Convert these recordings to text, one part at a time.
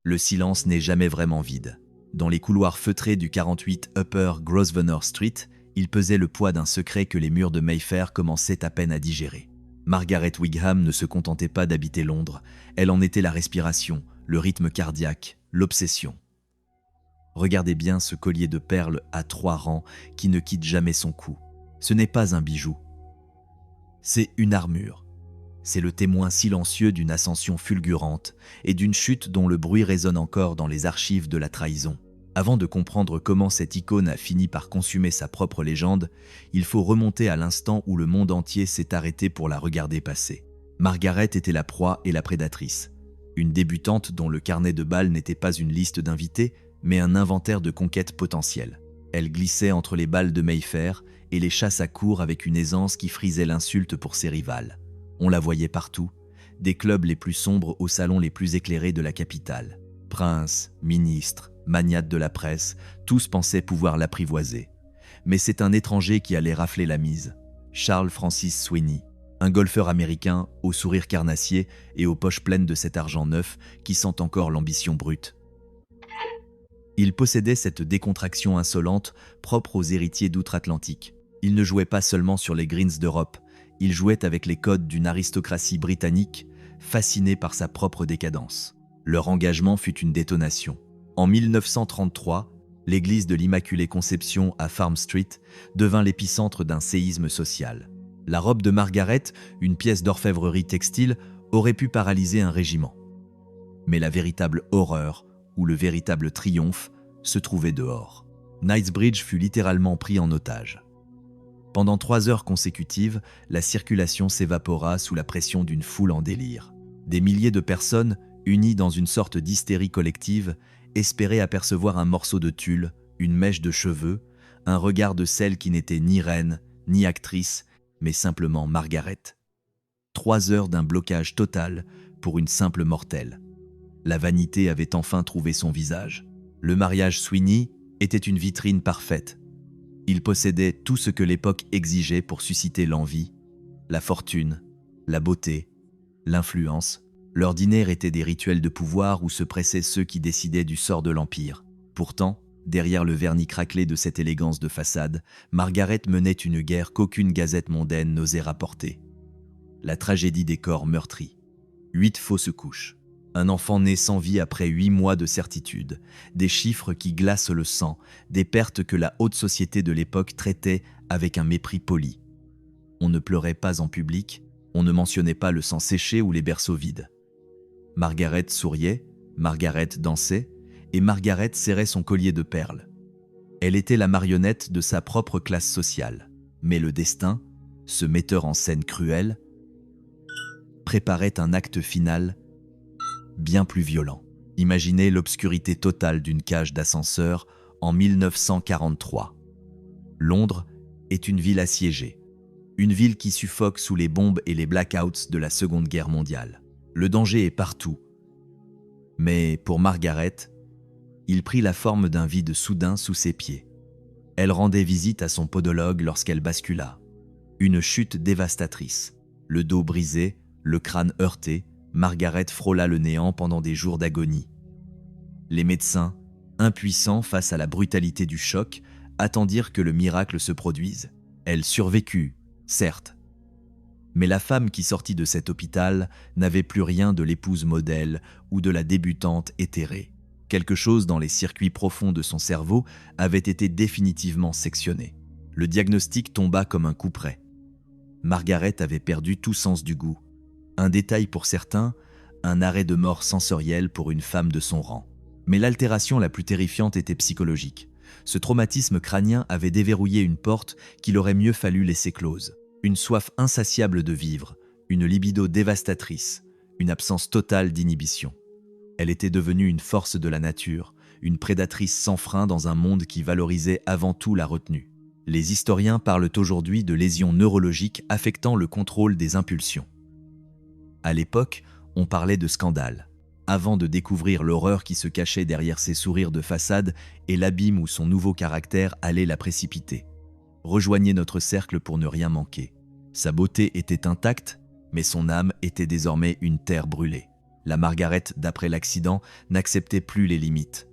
Le silence n'est jamais vraiment vide. Dans les couloirs feutrés du 48 Upper Grosvenor Street, il pesait le poids d'un secret que les murs de Mayfair commençaient à peine à digérer. Margaret Wigham ne se contentait pas d'habiter Londres, elle en était la respiration, le rythme cardiaque, l'obsession. Regardez bien ce collier de perles à 3 rangs qui ne quitte jamais son cou. Ce n'est pas un bijou. C'est une armure. C'est le témoin silencieux d'une ascension fulgurante et d'une chute dont le bruit résonne encore dans les archives de la trahison. Avant de comprendre comment cette icône a fini par consumer sa propre légende, il faut remonter à l'instant où le monde entier s'est arrêté pour la regarder passer. Margaret était la proie et la prédatrice. Une débutante dont le carnet de bal n'était pas une liste d'invités, mais un inventaire de conquêtes potentielles. Elle glissait entre les balles de Mayfair et les chasses à courre avec une aisance qui frisait l'insulte pour ses rivales. On la voyait partout, des clubs les plus sombres aux salons les plus éclairés de la capitale. Princes, ministres, magnates de la presse, tous pensaient pouvoir l'apprivoiser. Mais c'est un étranger qui allait rafler la mise. Charles Francis Sweeney, un golfeur américain au sourire carnassier et aux poches pleines de cet argent neuf qui sent encore l'ambition brute. Il possédait cette décontraction insolente propre aux héritiers d'outre-Atlantique. Il ne jouait pas seulement sur les greens d'Europe, il jouait avec les codes d'une aristocratie britannique, fascinée par sa propre décadence. Leur engagement fut une détonation. En 1933, l'église de l'Immaculée Conception à Farm Street devint l'épicentre d'un séisme social. La robe de Margaret, une pièce d'orfèvrerie textile, aurait pu paralyser un régiment. Mais la véritable horreur, ou le véritable triomphe, se trouvait dehors. Knightsbridge fut littéralement pris en otage. Pendant 3 heures consécutives, la circulation s'évapora sous la pression d'une foule en délire. Des milliers de personnes, unies dans une sorte d'hystérie collective, espéraient apercevoir un morceau de tulle, une mèche de cheveux, un regard de celle qui n'était ni reine, ni actrice, mais simplement Margaret. 3 heures d'un blocage total pour une simple mortelle. La vanité avait enfin trouvé son visage. Le mariage Sweeney était une vitrine parfaite. Il possédait tout ce que l'époque exigeait pour susciter l'envie, la fortune, la beauté, l'influence. Leurs dîners étaient des rituels de pouvoir où se pressaient ceux qui décidaient du sort de l'Empire. Pourtant, derrière le vernis craquelé de cette élégance de façade, Margaret menait une guerre qu'aucune gazette mondaine n'osait rapporter. La tragédie des corps meurtris. 8 fausses couches. Un enfant né sans vie après 8 mois de certitude, des chiffres qui glacent le sang, des pertes que la haute société de l'époque traitait avec un mépris poli. On ne pleurait pas en public, on ne mentionnait pas le sang séché ou les berceaux vides. Margaret souriait, Margaret dansait, et Margaret serrait son collier de perles. Elle était la marionnette de sa propre classe sociale. Mais le destin, ce metteur en scène cruel, préparait un acte final bien plus violent. Imaginez l'obscurité totale d'une cage d'ascenseur en 1943. Londres est une ville assiégée. Une ville qui suffoque sous les bombes et les blackouts de la Seconde Guerre mondiale. Le danger est partout. Mais pour Margaret, il prit la forme d'un vide soudain sous ses pieds. Elle rendait visite à son podologue lorsqu'elle bascula. Une chute dévastatrice. Le dos brisé, le crâne heurté, Margaret frôla le néant pendant des jours d'agonie. Les médecins, impuissants face à la brutalité du choc, attendirent que le miracle se produise. Elle survécut, certes. Mais la femme qui sortit de cet hôpital n'avait plus rien de l'épouse modèle ou de la débutante éthérée. Quelque chose dans les circuits profonds de son cerveau avait été définitivement sectionné. Le diagnostic tomba comme un coup près. Margaret avait perdu tout sens du goût. Un détail pour certains, un arrêt de mort sensoriel pour une femme de son rang. Mais l'altération la plus terrifiante était psychologique. Ce traumatisme crânien avait déverrouillé une porte qu'il aurait mieux fallu laisser close. Une soif insatiable de vivre, une libido dévastatrice, une absence totale d'inhibition. Elle était devenue une force de la nature, une prédatrice sans frein dans un monde qui valorisait avant tout la retenue. Les historiens parlent aujourd'hui de lésions neurologiques affectant le contrôle des impulsions. À l'époque, on parlait de scandale, avant de découvrir l'horreur qui se cachait derrière ses sourires de façade et l'abîme où son nouveau caractère allait la précipiter. Rejoignez notre cercle pour ne rien manquer. Sa beauté était intacte, mais son âme était désormais une terre brûlée. La Margaret, d'après l'accident, n'acceptait plus les limites.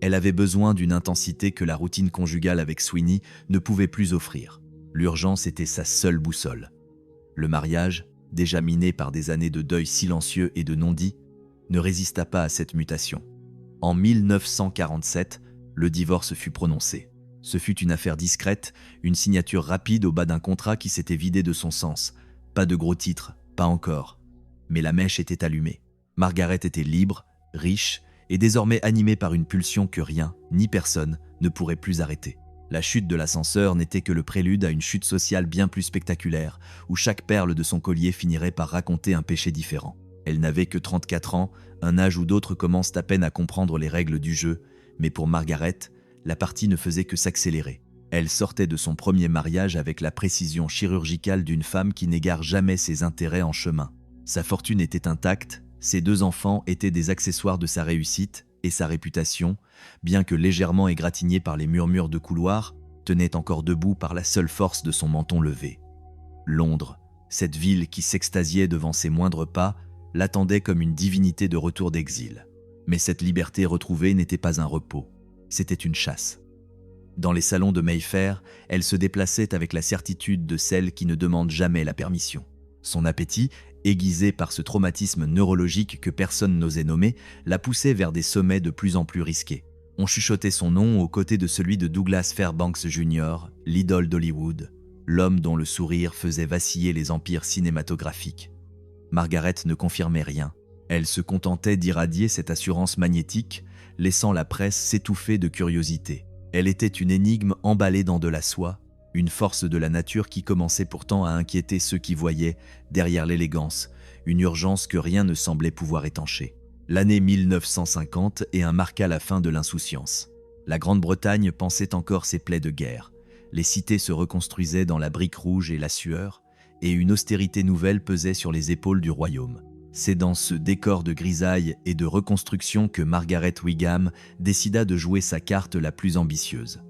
Elle avait besoin d'une intensité que la routine conjugale avec Sweeney ne pouvait plus offrir. L'urgence était sa seule boussole. Le mariage, déjà miné par des années de deuil silencieux et de non-dits, ne résista pas à cette mutation. En 1947, le divorce fut prononcé. Ce fut une affaire discrète, une signature rapide au bas d'un contrat qui s'était vidé de son sens. Pas de gros titres, pas encore. Mais la mèche était allumée. Margaret était libre, riche, et désormais animée par une pulsion que rien, ni personne, ne pourrait plus arrêter. La chute de l'ascenseur n'était que le prélude à une chute sociale bien plus spectaculaire, où chaque perle de son collier finirait par raconter un péché différent. Elle n'avait que 34 ans, un âge où d'autres commencent à peine à comprendre les règles du jeu, mais pour Margaret, la partie ne faisait que s'accélérer. Elle sortait de son premier mariage avec la précision chirurgicale d'une femme qui n'égare jamais ses intérêts en chemin. Sa fortune était intacte, ses 2 enfants étaient des accessoires de sa réussite, et sa réputation, bien que légèrement égratignée par les murmures de couloir, tenait encore debout par la seule force de son menton levé. Londres, cette ville qui s'extasiait devant ses moindres pas, l'attendait comme une divinité de retour d'exil. Mais cette liberté retrouvée n'était pas un repos, c'était une chasse. Dans les salons de Mayfair, elle se déplaçait avec la certitude de celle qui ne demande jamais la permission. Son appétit, aiguisé par ce traumatisme neurologique que personne n'osait nommer, la poussait vers des sommets de plus en plus risqués. On chuchotait son nom aux côtés de celui de Douglas Fairbanks Jr., l'idole d'Hollywood, l'homme dont le sourire faisait vaciller les empires cinématographiques. Margaret ne confirmait rien. Elle se contentait d'irradier cette assurance magnétique, laissant la presse s'étouffer de curiosité. Elle était une énigme emballée dans de la soie, une force de la nature qui commençait pourtant à inquiéter ceux qui voyaient, derrière l'élégance, une urgence que rien ne semblait pouvoir étancher. L'année 1950 marqua la fin de l'insouciance. La Grande-Bretagne pansait encore ses plaies de guerre. Les cités se reconstruisaient dans la brique rouge et la sueur, et une austérité nouvelle pesait sur les épaules du royaume. C'est dans ce décor de grisaille et de reconstruction que Margaret Wigham décida de jouer sa carte la plus ambitieuse.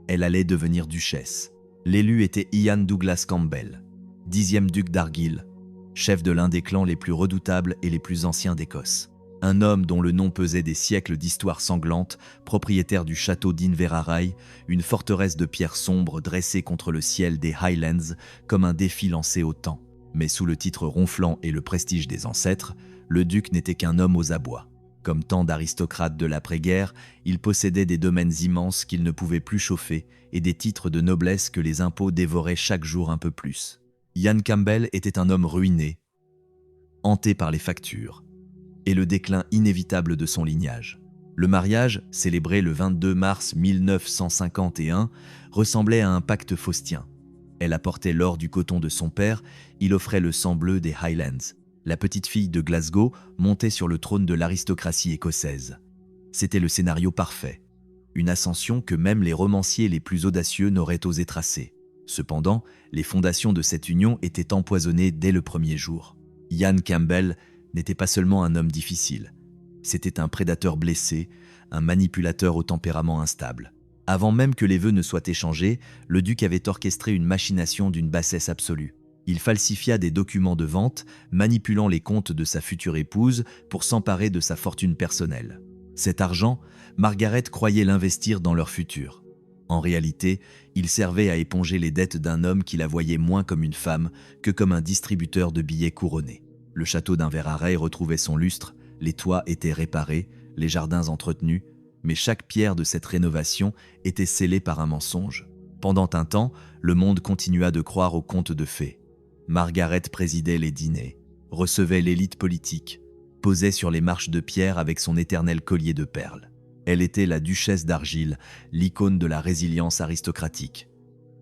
Elle allait devenir duchesse. L'élu était Ian Douglas Campbell, 10e duc d'Argyll, chef de l'un des clans les plus redoutables et les plus anciens d'Écosse. Un homme dont le nom pesait des siècles d'histoire sanglante, propriétaire du château d'Inverarray, une forteresse de pierre sombre dressée contre le ciel des Highlands comme un défi lancé au temps. Mais sous le titre ronflant et le prestige des ancêtres, le duc n'était qu'un homme aux abois. Comme tant d'aristocrates de l'après-guerre, il possédait des domaines immenses qu'il ne pouvait plus chauffer et des titres de noblesse que les impôts dévoraient chaque jour un peu plus. Ian Campbell était un homme ruiné, hanté par les factures, et le déclin inévitable de son lignage. Le mariage, célébré le 22 mars 1951, ressemblait à un pacte faustien. Elle apportait l'or du coton de son père, il offrait le sang bleu des Highlands. La petite fille de Glasgow montait sur le trône de l'aristocratie écossaise. C'était le scénario parfait, une ascension que même les romanciers les plus audacieux n'auraient osé tracer. Cependant, les fondations de cette union étaient empoisonnées dès le premier jour. Ian Campbell n'était pas seulement un homme difficile, c'était un prédateur blessé, un manipulateur au tempérament instable. Avant même que les vœux ne soient échangés, le duc avait orchestré une machination d'une bassesse absolue. Il falsifia des documents de vente, manipulant les comptes de sa future épouse pour s'emparer de sa fortune personnelle. Cet argent, Margaret croyait l'investir dans leur futur. En réalité, il servait à éponger les dettes d'un homme qui la voyait moins comme une femme que comme un distributeur de billets couronnés. Le château d'Inverarray retrouvait son lustre, les toits étaient réparés, les jardins entretenus, mais chaque pierre de cette rénovation était scellée par un mensonge. Pendant un temps, le monde continua de croire aux contes de fées. Margaret présidait les dîners, recevait l'élite politique, posait sur les marches de pierre avec son éternel collier de perles. Elle était la duchesse d'Argyll, l'icône de la résilience aristocratique.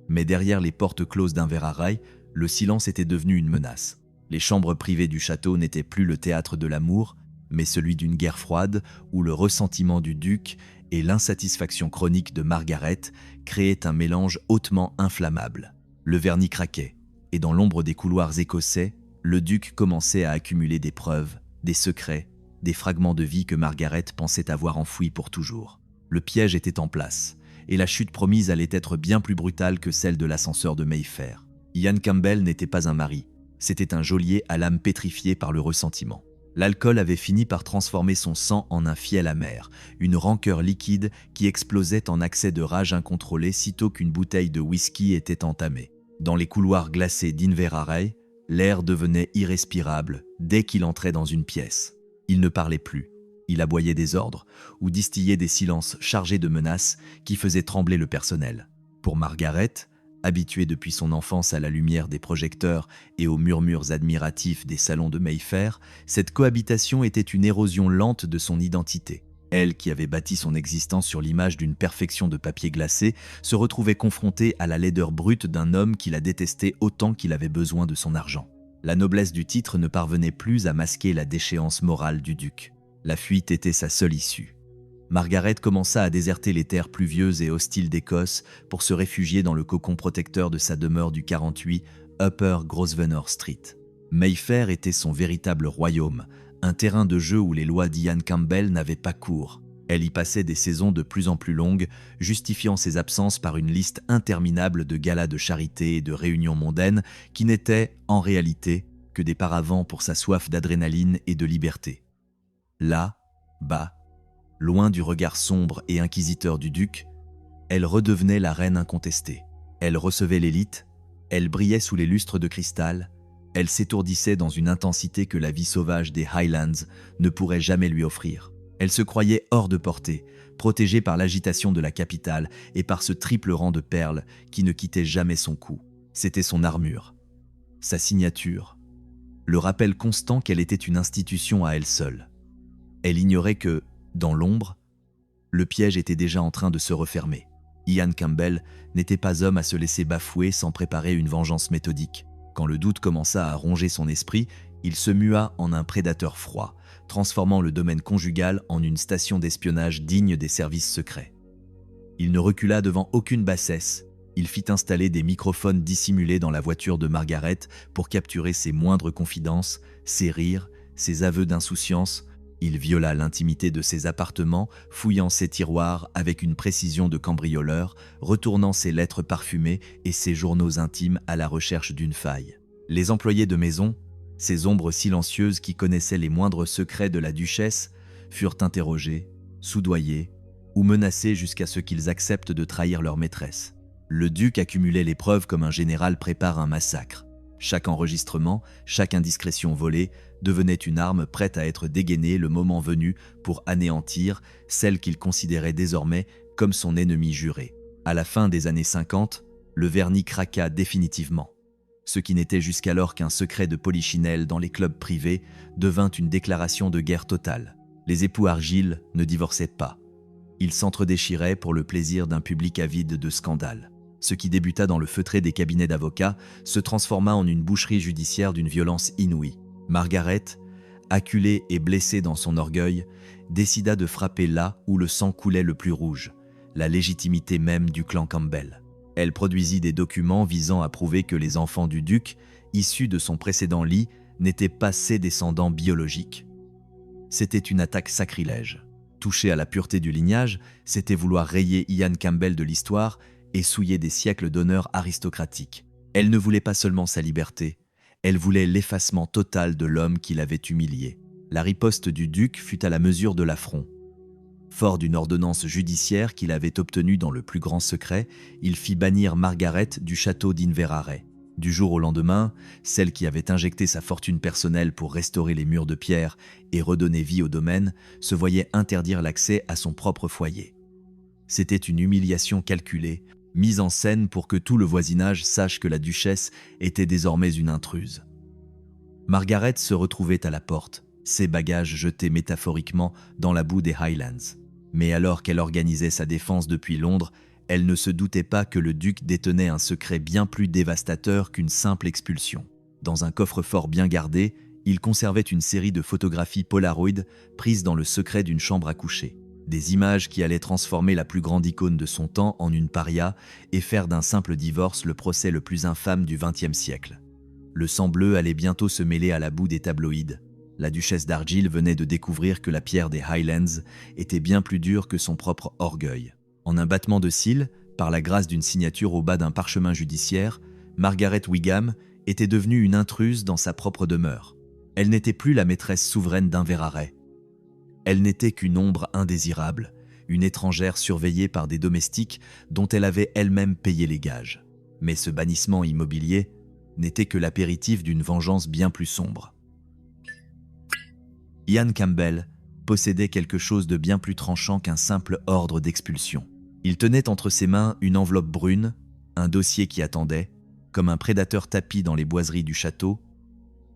Mais derrière les portes closes d'Inverarray, le silence était devenu une menace. Les chambres privées du château n'étaient plus le théâtre de l'amour, mais celui d'une guerre froide où le ressentiment du duc et l'insatisfaction chronique de Margaret créaient un mélange hautement inflammable. Le vernis craquait, et dans l'ombre des couloirs écossais, le duc commençait à accumuler des preuves, des secrets, des fragments de vie que Margaret pensait avoir enfouis pour toujours. Le piège était en place, et la chute promise allait être bien plus brutale que celle de l'ascenseur de Mayfair. Ian Campbell n'était pas un mari, c'était un geôlier à l'âme pétrifiée par le ressentiment. L'alcool avait fini par transformer son sang en un fiel amer, une rancœur liquide qui explosait en accès de rage incontrôlé sitôt qu'une bouteille de whisky était entamée. Dans les couloirs glacés d'Inverarey, l'air devenait irrespirable dès qu'il entrait dans une pièce. Il ne parlait plus. Il aboyait des ordres ou distillait des silences chargés de menaces qui faisaient trembler le personnel. Pour Margaret, habituée depuis son enfance à la lumière des projecteurs et aux murmures admiratifs des salons de Mayfair, cette cohabitation était une érosion lente de son identité. Elle, qui avait bâti son existence sur l'image d'une perfection de papier glacé, se retrouvait confrontée à la laideur brute d'un homme qui la détestait autant qu'il avait besoin de son argent. La noblesse du titre ne parvenait plus à masquer la déchéance morale du duc. La fuite était sa seule issue. Margaret commença à déserter les terres pluvieuses et hostiles d'Écosse pour se réfugier dans le cocon protecteur de sa demeure du 48 Upper Grosvenor Street. Mayfair était son véritable royaume, un terrain de jeu où les lois d'Ian Campbell n'avaient pas cours. Elle y passait des saisons de plus en plus longues, justifiant ses absences par une liste interminable de galas de charité et de réunions mondaines qui n'étaient, en réalité, que des paravents pour sa soif d'adrénaline et de liberté. Là, bas, loin du regard sombre et inquisiteur du duc, elle redevenait la reine incontestée. Elle recevait l'élite, elle brillait sous les lustres de cristal, elle s'étourdissait dans une intensité que la vie sauvage des Highlands ne pourrait jamais lui offrir. Elle se croyait hors de portée, protégée par l'agitation de la capitale et par ce triple rang de perles qui ne quittait jamais son cou. C'était son armure, sa signature, le rappel constant qu'elle était une institution à elle seule. Elle ignorait que, dans l'ombre, le piège était déjà en train de se refermer. Ian Campbell n'était pas homme à se laisser bafouer sans préparer une vengeance méthodique. Quand le doute commença à ronger son esprit, il se mua en un prédateur froid, transformant le domaine conjugal en une station d'espionnage digne des services secrets. Il ne recula devant aucune bassesse. Il fit installer des microphones dissimulés dans la voiture de Margaret pour capturer ses moindres confidences, ses rires, ses aveux d'insouciance. Il viola l'intimité de ses appartements, fouillant ses tiroirs avec une précision de cambrioleur, retournant ses lettres parfumées et ses journaux intimes à la recherche d'une faille. Les employés de maison, ces ombres silencieuses qui connaissaient les moindres secrets de la duchesse, furent interrogés, soudoyés ou menacés jusqu'à ce qu'ils acceptent de trahir leur maîtresse. Le duc accumulait les preuves comme un général prépare un massacre. Chaque enregistrement, chaque indiscrétion volée devenait une arme prête à être dégainée le moment venu pour anéantir celle qu'il considérait désormais comme son ennemi juré. À la fin des années 50, le vernis craqua définitivement. Ce qui n'était jusqu'alors qu'un secret de polichinelle dans les clubs privés devint une déclaration de guerre totale. Les époux Argyll ne divorçaient pas. Ils s'entredéchiraient pour le plaisir d'un public avide de scandales. Ce qui débuta dans le feutré des cabinets d'avocats se transforma en une boucherie judiciaire d'une violence inouïe. Margaret, acculée et blessée dans son orgueil, décida de frapper là où le sang coulait le plus rouge, la légitimité même du clan Campbell. Elle produisit des documents visant à prouver que les enfants du duc, issus de son précédent lit, n'étaient pas ses descendants biologiques. C'était une attaque sacrilège. Toucher à la pureté du lignage, c'était vouloir rayer Ian Campbell de l'histoire et souiller des siècles d'honneur aristocratique. Elle ne voulait pas seulement sa liberté, elle voulait l'effacement total de l'homme qui l'avait humilié. La riposte du duc fut à la mesure de l'affront. Fort d'une ordonnance judiciaire qu'il avait obtenue dans le plus grand secret, il fit bannir Margaret du château d'Inverarey. Du jour au lendemain, celle qui avait injecté sa fortune personnelle pour restaurer les murs de pierre et redonner vie au domaine, se voyait interdire l'accès à son propre foyer. C'était une humiliation calculée, mise en scène pour que tout le voisinage sache que la duchesse était désormais une intruse. Margaret se retrouvait à la porte, ses bagages jetés métaphoriquement dans la boue des Highlands. Mais alors qu'elle organisait sa défense depuis Londres, elle ne se doutait pas que le duc détenait un secret bien plus dévastateur qu'une simple expulsion. Dans un coffre-fort bien gardé, il conservait une série de photographies Polaroid prises dans le secret d'une chambre à coucher. Des images qui allaient transformer la plus grande icône de son temps en une paria et faire d'un simple divorce le procès le plus infâme du XXe siècle. Le sang bleu allait bientôt se mêler à la boue des tabloïds. La duchesse d'Argyll venait de découvrir que la pierre des Highlands était bien plus dure que son propre orgueil. En un battement de cils, par la grâce d'une signature au bas d'un parchemin judiciaire, Margaret Wigham était devenue une intruse dans sa propre demeure. Elle n'était plus la maîtresse souveraine d'un Veraray. Elle n'était qu'une ombre indésirable, une étrangère surveillée par des domestiques dont elle avait elle-même payé les gages. Mais ce bannissement immobilier n'était que l'apéritif d'une vengeance bien plus sombre. Ian Campbell possédait quelque chose de bien plus tranchant qu'un simple ordre d'expulsion. Il tenait entre ses mains une enveloppe brune, un dossier qui attendait, comme un prédateur tapi dans les boiseries du château,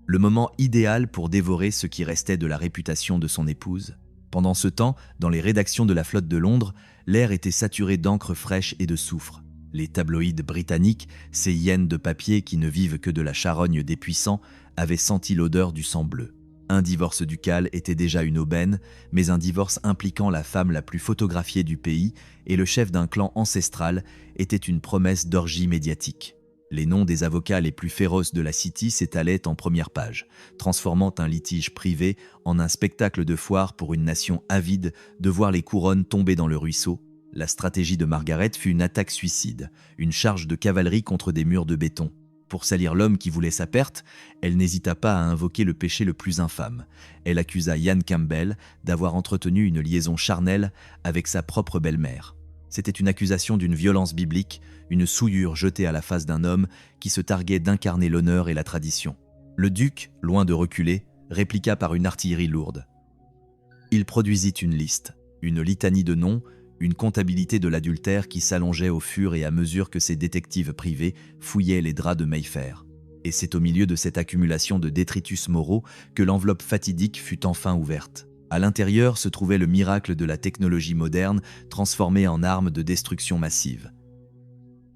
le moment idéal pour dévorer ce qui restait de la réputation de son épouse. Pendant ce temps, dans les rédactions de la Flotte de Londres, l'air était saturé d'encre fraîche et de soufre. Les tabloïds britanniques, ces hyènes de papier qui ne vivent que de la charogne des puissants, avaient senti l'odeur du sang bleu. Un divorce ducal était déjà une aubaine, mais un divorce impliquant la femme la plus photographiée du pays et le chef d'un clan ancestral était une promesse d'orgie médiatique. Les noms des avocats les plus féroces de la City s'étalaient en première page, transformant un litige privé en un spectacle de foire pour une nation avide de voir les couronnes tomber dans le ruisseau. La stratégie de Margaret fut une attaque suicide, une charge de cavalerie contre des murs de béton. Pour salir l'homme qui voulait sa perte, elle n'hésita pas à invoquer le péché le plus infâme. Elle accusa Ian Campbell d'avoir entretenu une liaison charnelle avec sa propre belle-mère. C'était une accusation d'une violence biblique, une souillure jetée à la face d'un homme qui se targuait d'incarner l'honneur et la tradition. Le duc, loin de reculer, répliqua par une artillerie lourde. Il produisit une liste, une litanie de noms, une comptabilité de l'adultère qui s'allongeait au fur et à mesure que ses détectives privés fouillaient les draps de Mayfair. Et c'est au milieu de cette accumulation de détritus moraux que l'enveloppe fatidique fut enfin ouverte. À l'intérieur se trouvait le miracle de la technologie moderne transformée en arme de destruction massive.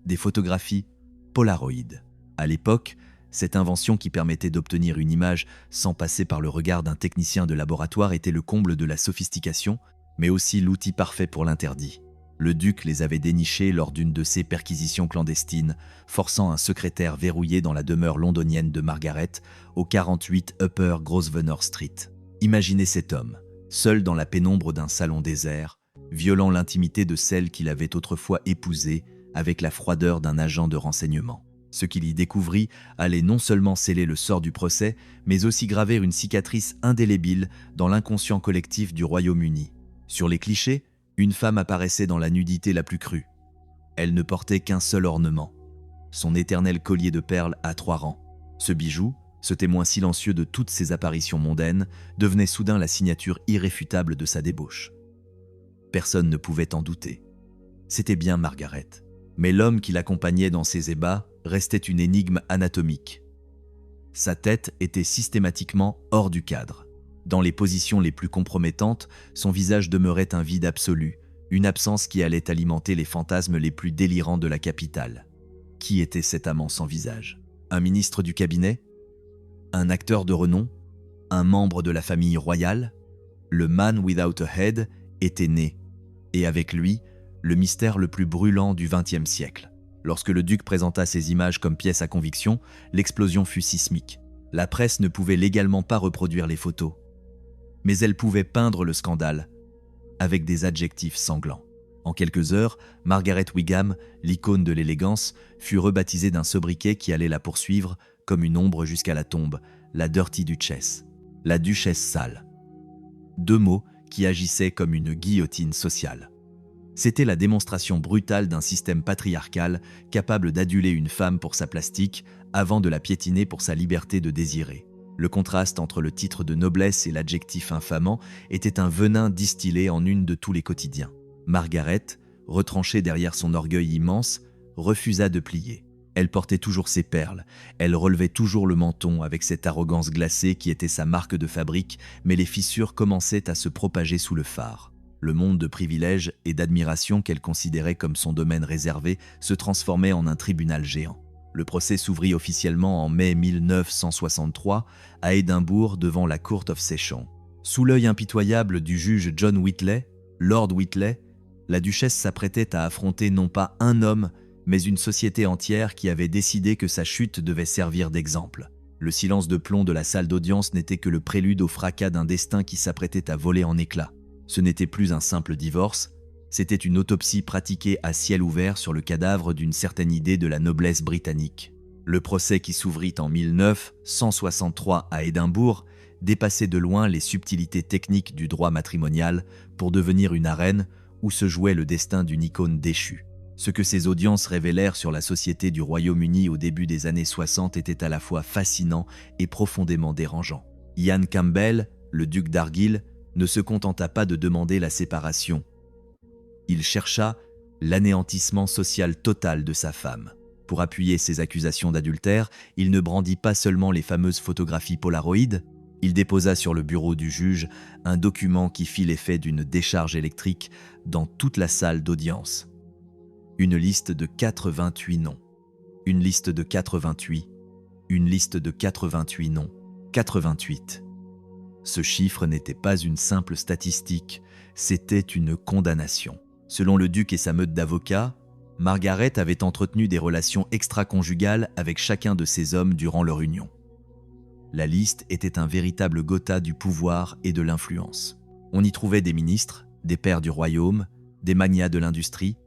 Des photographies Polaroid. À l'époque, cette invention qui permettait d'obtenir une image sans passer par le regard d'un technicien de laboratoire était le comble de la sophistication, mais aussi l'outil parfait pour l'interdit. Le duc les avait dénichés lors d'une de ses perquisitions clandestines, forçant un secrétaire verrouillé dans la demeure londonienne de Margaret, au 48 Upper Grosvenor Street. Imaginez cet homme, seul dans la pénombre d'un salon désert, violant l'intimité de celle qu'il avait autrefois épousée avec la froideur d'un agent de renseignement. Ce qu'il y découvrit allait non seulement sceller le sort du procès, mais aussi graver une cicatrice indélébile dans l'inconscient collectif du Royaume-Uni. Sur les clichés, une femme apparaissait dans la nudité la plus crue. Elle ne portait qu'un seul ornement, son éternel collier de perles à 3 rangs. Ce bijou, ce témoin silencieux de toutes ses apparitions mondaines, devenait soudain la signature irréfutable de sa débauche. Personne ne pouvait en douter. C'était bien Margaret. Mais l'homme qui l'accompagnait dans ses ébats restait une énigme anatomique. Sa tête était systématiquement hors du cadre. Dans les positions les plus compromettantes, son visage demeurait un vide absolu, une absence qui allait alimenter les fantasmes les plus délirants de la capitale. Qui était cet amant sans visage? Un ministre du cabinet? Un acteur de renom? Un membre de la famille royale? Le Man Without a Head était né, et avec lui, le mystère le plus brûlant du XXe siècle. Lorsque le duc présenta ces images comme pièces à conviction, l'explosion fut sismique. La presse ne pouvait légalement pas reproduire les photos, mais elle pouvait peindre le scandale avec des adjectifs sanglants. En quelques heures, Margaret Wigham, l'icône de l'élégance, fut rebaptisée d'un sobriquet qui allait la poursuivre comme une ombre jusqu'à la tombe, la Dirty Duchess, la duchesse sale. 2 mots qui agissaient comme une guillotine sociale. C'était la démonstration brutale d'un système patriarcal capable d'aduler une femme pour sa plastique avant de la piétiner pour sa liberté de désirer. Le contraste entre le titre de noblesse et l'adjectif infamant était un venin distillé en une de tous les quotidiens. Margaret, retranchée derrière son orgueil immense, refusa de plier. Elle portait toujours ses perles, elle relevait toujours le menton avec cette arrogance glacée qui était sa marque de fabrique, mais les fissures commençaient à se propager sous le phare. Le monde de privilèges et d'admiration qu'elle considérait comme son domaine réservé se transformait en un tribunal géant. Le procès s'ouvrit officiellement en mai 1963 à Édimbourg devant la Court of Session. Sous l'œil impitoyable du juge John Whitley, Lord Whitley, la duchesse s'apprêtait à affronter non pas un homme, mais une société entière qui avait décidé que sa chute devait servir d'exemple. Le silence de plomb de la salle d'audience n'était que le prélude au fracas d'un destin qui s'apprêtait à voler en éclats. Ce n'était plus un simple divorce, c'était une autopsie pratiquée à ciel ouvert sur le cadavre d'une certaine idée de la noblesse britannique. Le procès qui s'ouvrit en 1963 à Édimbourg dépassait de loin les subtilités techniques du droit matrimonial pour devenir une arène où se jouait le destin d'une icône déchue. Ce que ces audiences révélèrent sur la société du Royaume-Uni au début des années 60 était à la fois fascinant et profondément dérangeant. Ian Campbell, le duc d'Argyll, ne se contenta pas de demander la séparation. Il chercha l'anéantissement social total de sa femme. Pour appuyer ses accusations d'adultère, il ne brandit pas seulement les fameuses photographies Polaroid, il déposa sur le bureau du juge un document qui fit l'effet d'une décharge électrique dans toute la salle d'audience. Une liste de 88 noms. Une liste de 88. Une liste de 88 noms. 88. Ce chiffre n'était pas une simple statistique, c'était une condamnation. Selon le duc et sa meute d'avocats, Margaret avait entretenu des relations extra-conjugales avec chacun de ces hommes durant leur union. La liste était un véritable Gotha du pouvoir et de l'influence. On y trouvait des ministres, des pairs du royaume, des magnats de l'industrie,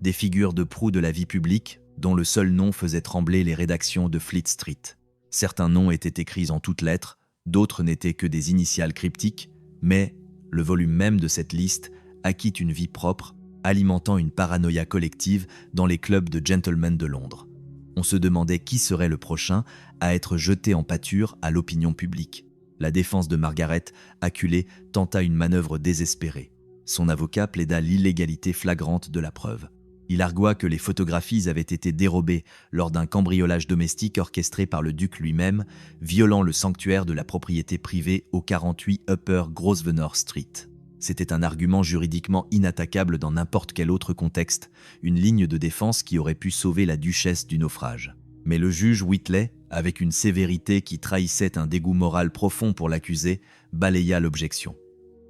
des figures de proue de la vie publique dont le seul nom faisait trembler les rédactions de Fleet Street. Certains noms étaient écrits en toutes lettres, d'autres n'étaient que des initiales cryptiques, mais le volume même de cette liste acquit une vie propre, alimentant une paranoïa collective dans les clubs de gentlemen de Londres. On se demandait qui serait le prochain à être jeté en pâture à l'opinion publique. La défense de Margaret, acculée, tenta une manœuvre désespérée. Son avocat plaida l'illégalité flagrante de la preuve. Il argua que les photographies avaient été dérobées lors d'un cambriolage domestique orchestré par le duc lui-même, violant le sanctuaire de la propriété privée au 48 Upper Grosvenor Street. C'était un argument juridiquement inattaquable dans n'importe quel autre contexte, une ligne de défense qui aurait pu sauver la duchesse du naufrage. Mais le juge Whitley, avec une sévérité qui trahissait un dégoût moral profond pour l'accusé, balaya l'objection.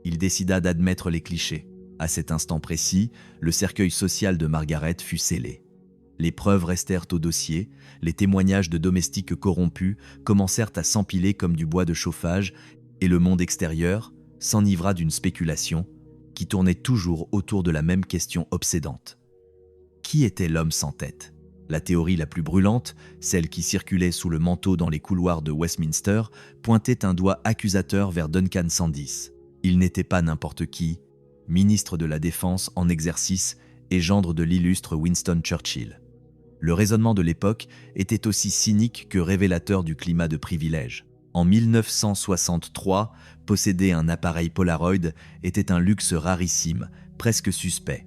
Il décida d'admettre les clichés. À cet instant précis, le cercueil social de Margaret fut scellé. Les preuves restèrent au dossier, les témoignages de domestiques corrompus commencèrent à s'empiler comme du bois de chauffage, et le monde extérieur s'enivra d'une spéculation qui tournait toujours autour de la même question obsédante. Qui était l'homme sans tête ? La théorie la plus brûlante, celle qui circulait sous le manteau dans les couloirs de Westminster, pointait un doigt accusateur vers Duncan Sandys. Il n'était pas n'importe qui, ministre de la Défense en exercice et gendre de l'illustre Winston Churchill. Le raisonnement de l'époque était aussi cynique que révélateur du climat de privilège. En 1963, posséder un appareil Polaroid était un luxe rarissime, presque suspect.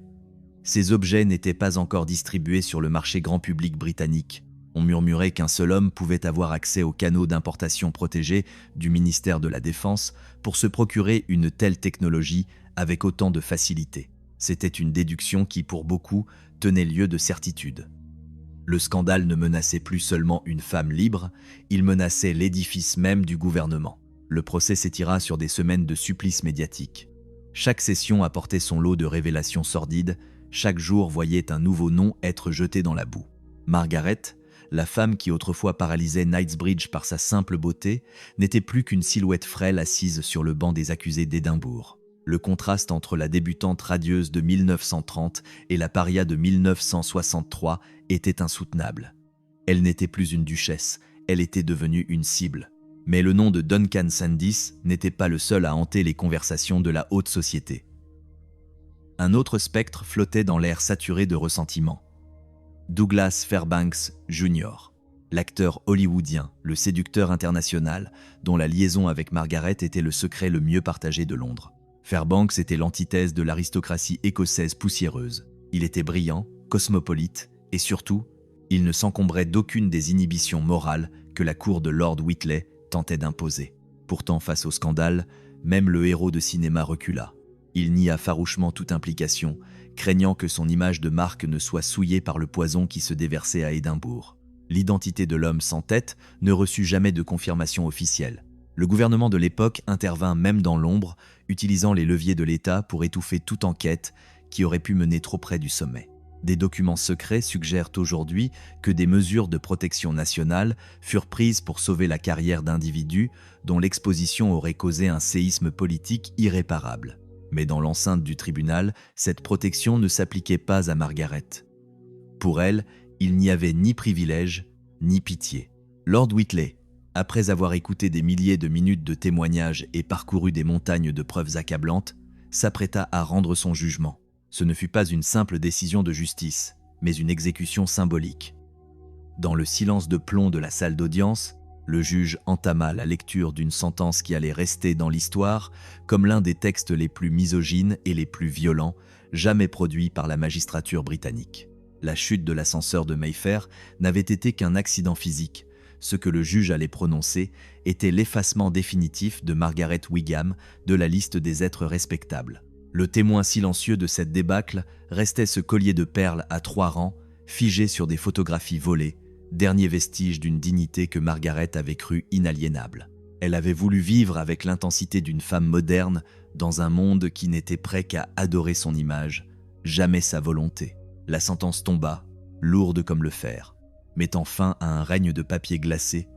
Ces objets n'étaient pas encore distribués sur le marché grand public britannique. On murmurait qu'un seul homme pouvait avoir accès aux canaux d'importation protégés du ministère de la Défense pour se procurer une telle technologie avec autant de facilité. C'était une déduction qui, pour beaucoup, tenait lieu de certitude. Le scandale ne menaçait plus seulement une femme libre, il menaçait l'édifice même du gouvernement. Le procès s'étira sur des semaines de supplices médiatiques. Chaque session apportait son lot de révélations sordides, chaque jour voyait un nouveau nom être jeté dans la boue. Margaret, la femme qui autrefois paralysait Knightsbridge par sa simple beauté, n'était plus qu'une silhouette frêle assise sur le banc des accusés d'Édimbourg. Le contraste entre la débutante radieuse de 1930 et la paria de 1963 était insoutenable. Elle n'était plus une duchesse, elle était devenue une cible. Mais le nom de Duncan Sandys n'était pas le seul à hanter les conversations de la haute société. Un autre spectre flottait dans l'air saturé de ressentiment. Douglas Fairbanks Jr., l'acteur hollywoodien, le séducteur international, dont la liaison avec Margaret était le secret le mieux partagé de Londres. Fairbanks était l'antithèse de l'aristocratie écossaise poussiéreuse. Il était brillant, cosmopolite, et surtout, il ne s'encombrait d'aucune des inhibitions morales que la cour de Lord Whitley tentait d'imposer. Pourtant, face au scandale, même le héros de cinéma recula. Il nia farouchement toute implication, craignant que son image de marque ne soit souillée par le poison qui se déversait à Édimbourg. L'identité de l'homme sans tête ne reçut jamais de confirmation officielle. Le gouvernement de l'époque intervint même dans l'ombre, utilisant les leviers de l'État pour étouffer toute enquête qui aurait pu mener trop près du sommet. Des documents secrets suggèrent aujourd'hui que des mesures de protection nationale furent prises pour sauver la carrière d'individus dont l'exposition aurait causé un séisme politique irréparable. Mais dans l'enceinte du tribunal, cette protection ne s'appliquait pas à Margaret. Pour elle, il n'y avait ni privilège, ni pitié. Lord Whitley, après avoir écouté des milliers de minutes de témoignages et parcouru des montagnes de preuves accablantes, s'apprêta à rendre son jugement. Ce ne fut pas une simple décision de justice, mais une exécution symbolique. Dans le silence de plomb de la salle d'audience, le juge entama la lecture d'une sentence qui allait rester dans l'histoire comme l'un des textes les plus misogynes et les plus violents jamais produits par la magistrature britannique. La chute de l'ascenseur de Mayfair n'avait été qu'un accident physique. Ce que le juge allait prononcer était l'effacement définitif de Margaret Wigham de la liste des êtres respectables. Le témoin silencieux de cette débâcle restait ce collier de perles à 3 rangs, figé sur des photographies volées, dernier vestige d'une dignité que Margaret avait cru inaliénable. Elle avait voulu vivre avec l'intensité d'une femme moderne dans un monde qui n'était prêt qu'à adorer son image, jamais sa volonté. La sentence tomba, lourde comme le fer, mettant fin à un règne de papier glacé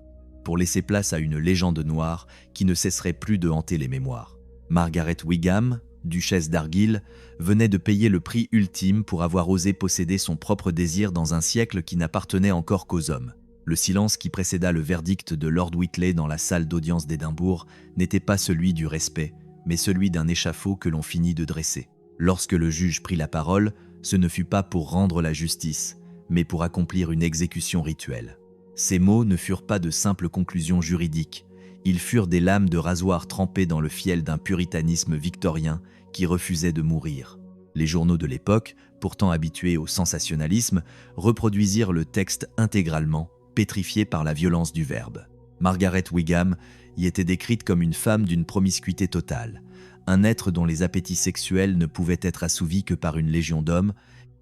pour laisser place à une légende noire qui ne cesserait plus de hanter les mémoires. Margaret Wigham, duchesse d'Argyll, venait de payer le prix ultime pour avoir osé posséder son propre désir dans un siècle qui n'appartenait encore qu'aux hommes. Le silence qui précéda le verdict de Lord Whitley dans la salle d'audience d'Édimbourg n'était pas celui du respect, mais celui d'un échafaud que l'on finit de dresser. Lorsque le juge prit la parole, ce ne fut pas pour rendre la justice, mais pour accomplir une exécution rituelle. Ces mots ne furent pas de simples conclusions juridiques, ils furent des lames de rasoir trempées dans le fiel d'un puritanisme victorien qui refusait de mourir. Les journaux de l'époque, pourtant habitués au sensationnalisme, reproduisirent le texte intégralement, pétrifié par la violence du verbe. Margaret Wigham y était décrite comme une femme d'une promiscuité totale, un être dont les appétits sexuels ne pouvaient être assouvis que par une légion d'hommes,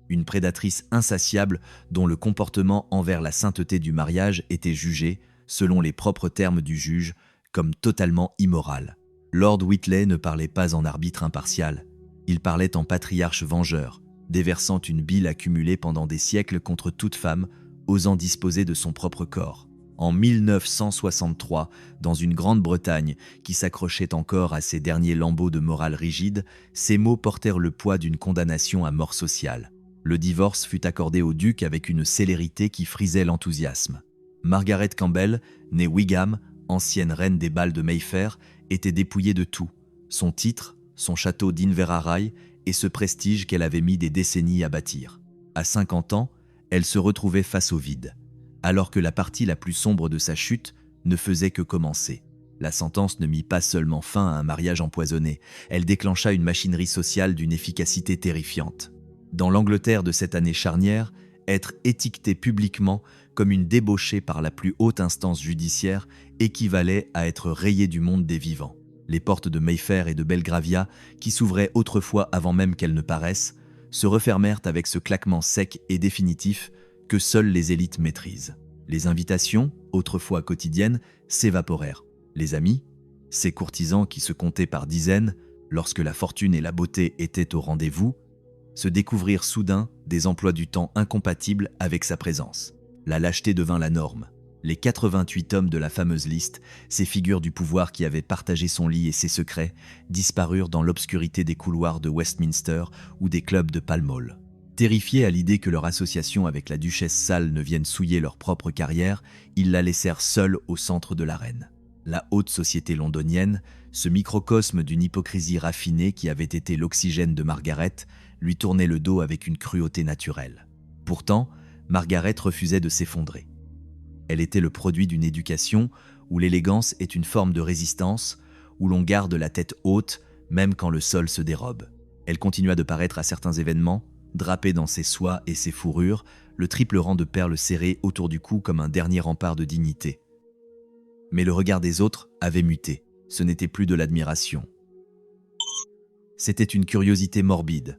une prédatrice insatiable dont le comportement envers la sainteté du mariage était jugé, selon les propres termes du juge, comme totalement immoral. Lord Whitley ne parlait pas en arbitre impartial, il parlait en patriarche vengeur, déversant une bile accumulée pendant des siècles contre toute femme osant disposer de son propre corps. En 1963, dans une Grande-Bretagne qui s'accrochait encore à ses derniers lambeaux de morale rigide, ces mots portèrent le poids d'une condamnation à mort sociale. Le divorce fut accordé au duc avec une célérité qui frisait l'enthousiasme. Margaret Campbell, née Wigham, ancienne reine des bals de Mayfair, était dépouillée de tout, son titre, son château d'Inverarray et ce prestige qu'elle avait mis des décennies à bâtir. À 50 ans, elle se retrouvait face au vide, alors que la partie la plus sombre de sa chute ne faisait que commencer. La sentence ne mit pas seulement fin à un mariage empoisonné, elle déclencha une machinerie sociale d'une efficacité terrifiante. Dans l'Angleterre de cette année charnière, être étiqueté publiquement comme une débauchée par la plus haute instance judiciaire équivalait à être rayé du monde des vivants. Les portes de Mayfair et de Belgravia, qui s'ouvraient autrefois avant même qu'elles ne paraissent, se refermèrent avec ce claquement sec et définitif que seules les élites maîtrisent. Les invitations, autrefois quotidiennes, s'évaporèrent. Les amis, ces courtisans qui se comptaient par dizaines, lorsque la fortune et la beauté étaient au rendez-vous, se découvrirent soudain des emplois du temps incompatibles avec sa présence. La lâcheté devint la norme. Les 88 hommes de la fameuse liste, ces figures du pouvoir qui avaient partagé son lit et ses secrets, disparurent dans l'obscurité des couloirs de Westminster ou des clubs de Pall Mall. Terrifiés à l'idée que leur association avec la duchesse sale ne vienne souiller leur propre carrière, ils la laissèrent seule au centre de l'arène. La haute société londonienne, ce microcosme d'une hypocrisie raffinée qui avait été l'oxygène de Margaret, lui tournait le dos avec une cruauté naturelle. Pourtant, Margaret refusait de s'effondrer. Elle était le produit d'une éducation où l'élégance est une forme de résistance, où l'on garde la tête haute même quand le sol se dérobe. Elle continua de paraître à certains événements, drapée dans ses soies et ses fourrures, le triple rang de perles serrées autour du cou comme un dernier rempart de dignité. Mais le regard des autres avait muté. Ce n'était plus de l'admiration. C'était une curiosité morbide,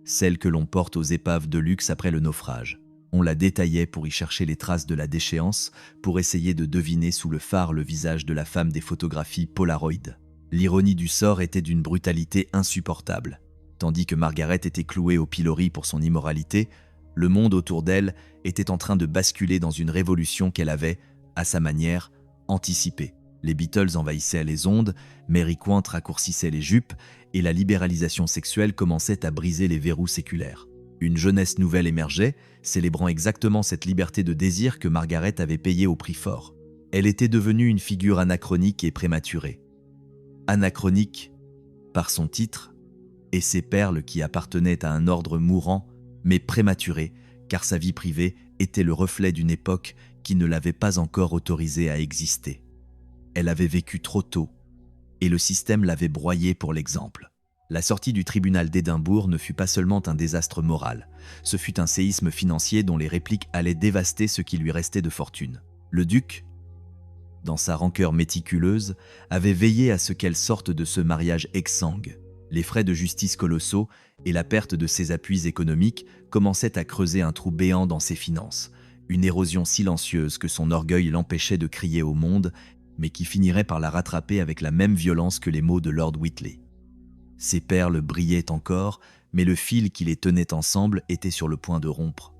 celle que l'on porte aux épaves de luxe après le naufrage. On la détaillait pour y chercher les traces de la déchéance, pour essayer de deviner sous le phare le visage de la femme des photographies Polaroid. L'ironie du sort était d'une brutalité insupportable. Tandis que Margaret était clouée au pilori pour son immoralité, le monde autour d'elle était en train de basculer dans une révolution qu'elle avait, à sa manière, anticipée. Les Beatles envahissaient les ondes, Mary Quant raccourcissait les jupes, et la libéralisation sexuelle commençait à briser les verrous séculaires. Une jeunesse nouvelle émergeait, célébrant exactement cette liberté de désir que Margaret avait payée au prix fort. Elle était devenue une figure anachronique et prématurée. Anachronique par son titre et ses perles qui appartenaient à un ordre mourant, mais prématurée car sa vie privée était le reflet d'une époque qui ne l'avait pas encore autorisée à exister. Elle avait vécu trop tôt, et le système l'avait broyée pour l'exemple. La sortie du tribunal d'Édimbourg ne fut pas seulement un désastre moral, ce fut un séisme financier dont les répliques allaient dévaster ce qui lui restait de fortune. Le duc, dans sa rancœur méticuleuse, avait veillé à ce qu'elle sorte de ce mariage exsangue. Les frais de justice colossaux et la perte de ses appuis économiques commençaient à creuser un trou béant dans ses finances, une érosion silencieuse que son orgueil l'empêchait de crier au monde, mais qui finirait par la rattraper avec la même violence que les mots de Lord Whitley. Ses perles brillaient encore, mais le fil qui les tenait ensemble était sur le point de rompre.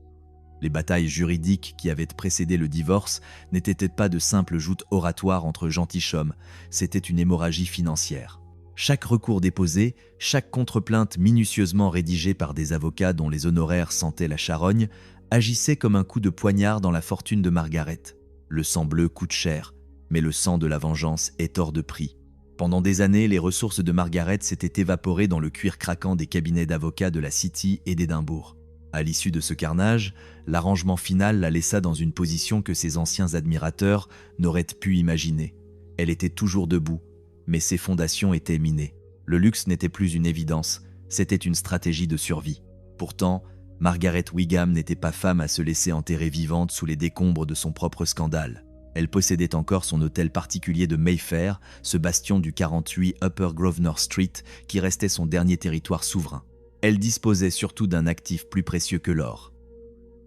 Les batailles juridiques qui avaient précédé le divorce n'étaient pas de simples joutes oratoires entre gentilshommes, c'était une hémorragie financière. Chaque recours déposé, chaque contre-plainte minutieusement rédigée par des avocats dont les honoraires sentaient la charogne, agissait comme un coup de poignard dans la fortune de Margaret. Le sang bleu coûte cher, mais le sang de la vengeance est hors de prix. Pendant des années, les ressources de Margaret s'étaient évaporées dans le cuir craquant des cabinets d'avocats de la City et d'Édimbourg. À l'issue de ce carnage, l'arrangement final la laissa dans une position que ses anciens admirateurs n'auraient pu imaginer. Elle était toujours debout, mais ses fondations étaient minées. Le luxe n'était plus une évidence, c'était une stratégie de survie. Pourtant, Margaret Wigham n'était pas femme à se laisser enterrer vivante sous les décombres de son propre scandale. Elle possédait encore son hôtel particulier de Mayfair, ce bastion du 48 Upper Grosvenor Street qui restait son dernier territoire souverain. Elle disposait surtout d'un actif plus précieux que l'or,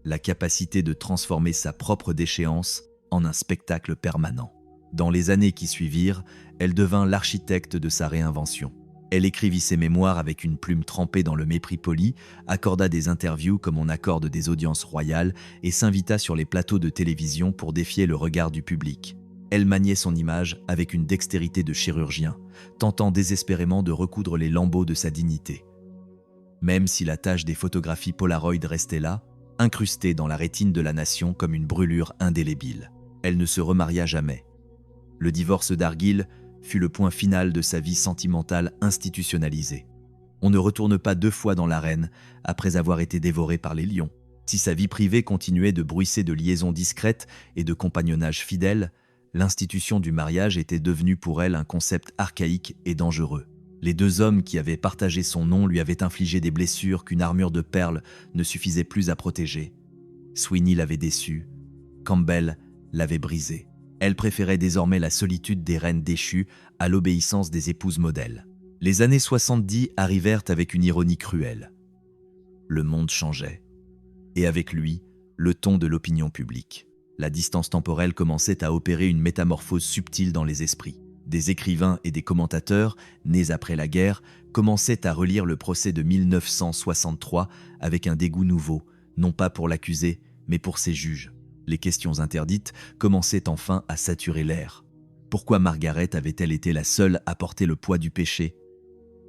la capacité de transformer sa propre déchéance en un spectacle permanent. Dans les années qui suivirent, elle devint l'architecte de sa réinvention. Elle écrivit ses mémoires avec une plume trempée dans le mépris poli, accorda des interviews comme on accorde des audiences royales et s'invita sur les plateaux de télévision pour défier le regard du public. Elle maniait son image avec une dextérité de chirurgien, tentant désespérément de recoudre les lambeaux de sa dignité. Même si la tache des photographies Polaroid restait là, incrustée dans la rétine de la nation comme une brûlure indélébile. Elle ne se remaria jamais. Le divorce d'Argyll fut le point final de sa vie sentimentale institutionnalisée. On ne retourne pas 2 fois dans l'arène après avoir été dévoré par les lions. Si sa vie privée continuait de bruisser de liaisons discrètes et de compagnonnage fidèle, l'institution du mariage était devenue pour elle un concept archaïque et dangereux. Les 2 hommes qui avaient partagé son nom lui avaient infligé des blessures qu'une armure de perles ne suffisait plus à protéger. Sweeney l'avait déçue, Campbell l'avait brisée. Elle préférait désormais la solitude des reines déchues à l'obéissance des épouses modèles. Les années 70 arrivèrent avec une ironie cruelle. Le monde changeait, et avec lui, le ton de l'opinion publique. La distance temporelle commençait à opérer une métamorphose subtile dans les esprits. Des écrivains et des commentateurs, nés après la guerre, commençaient à relire le procès de 1963 avec un dégoût nouveau, non pas pour l'accusé, mais pour ses juges. Les questions interdites commençaient enfin à saturer l'air. Pourquoi Margaret avait-elle été la seule à porter le poids du péché?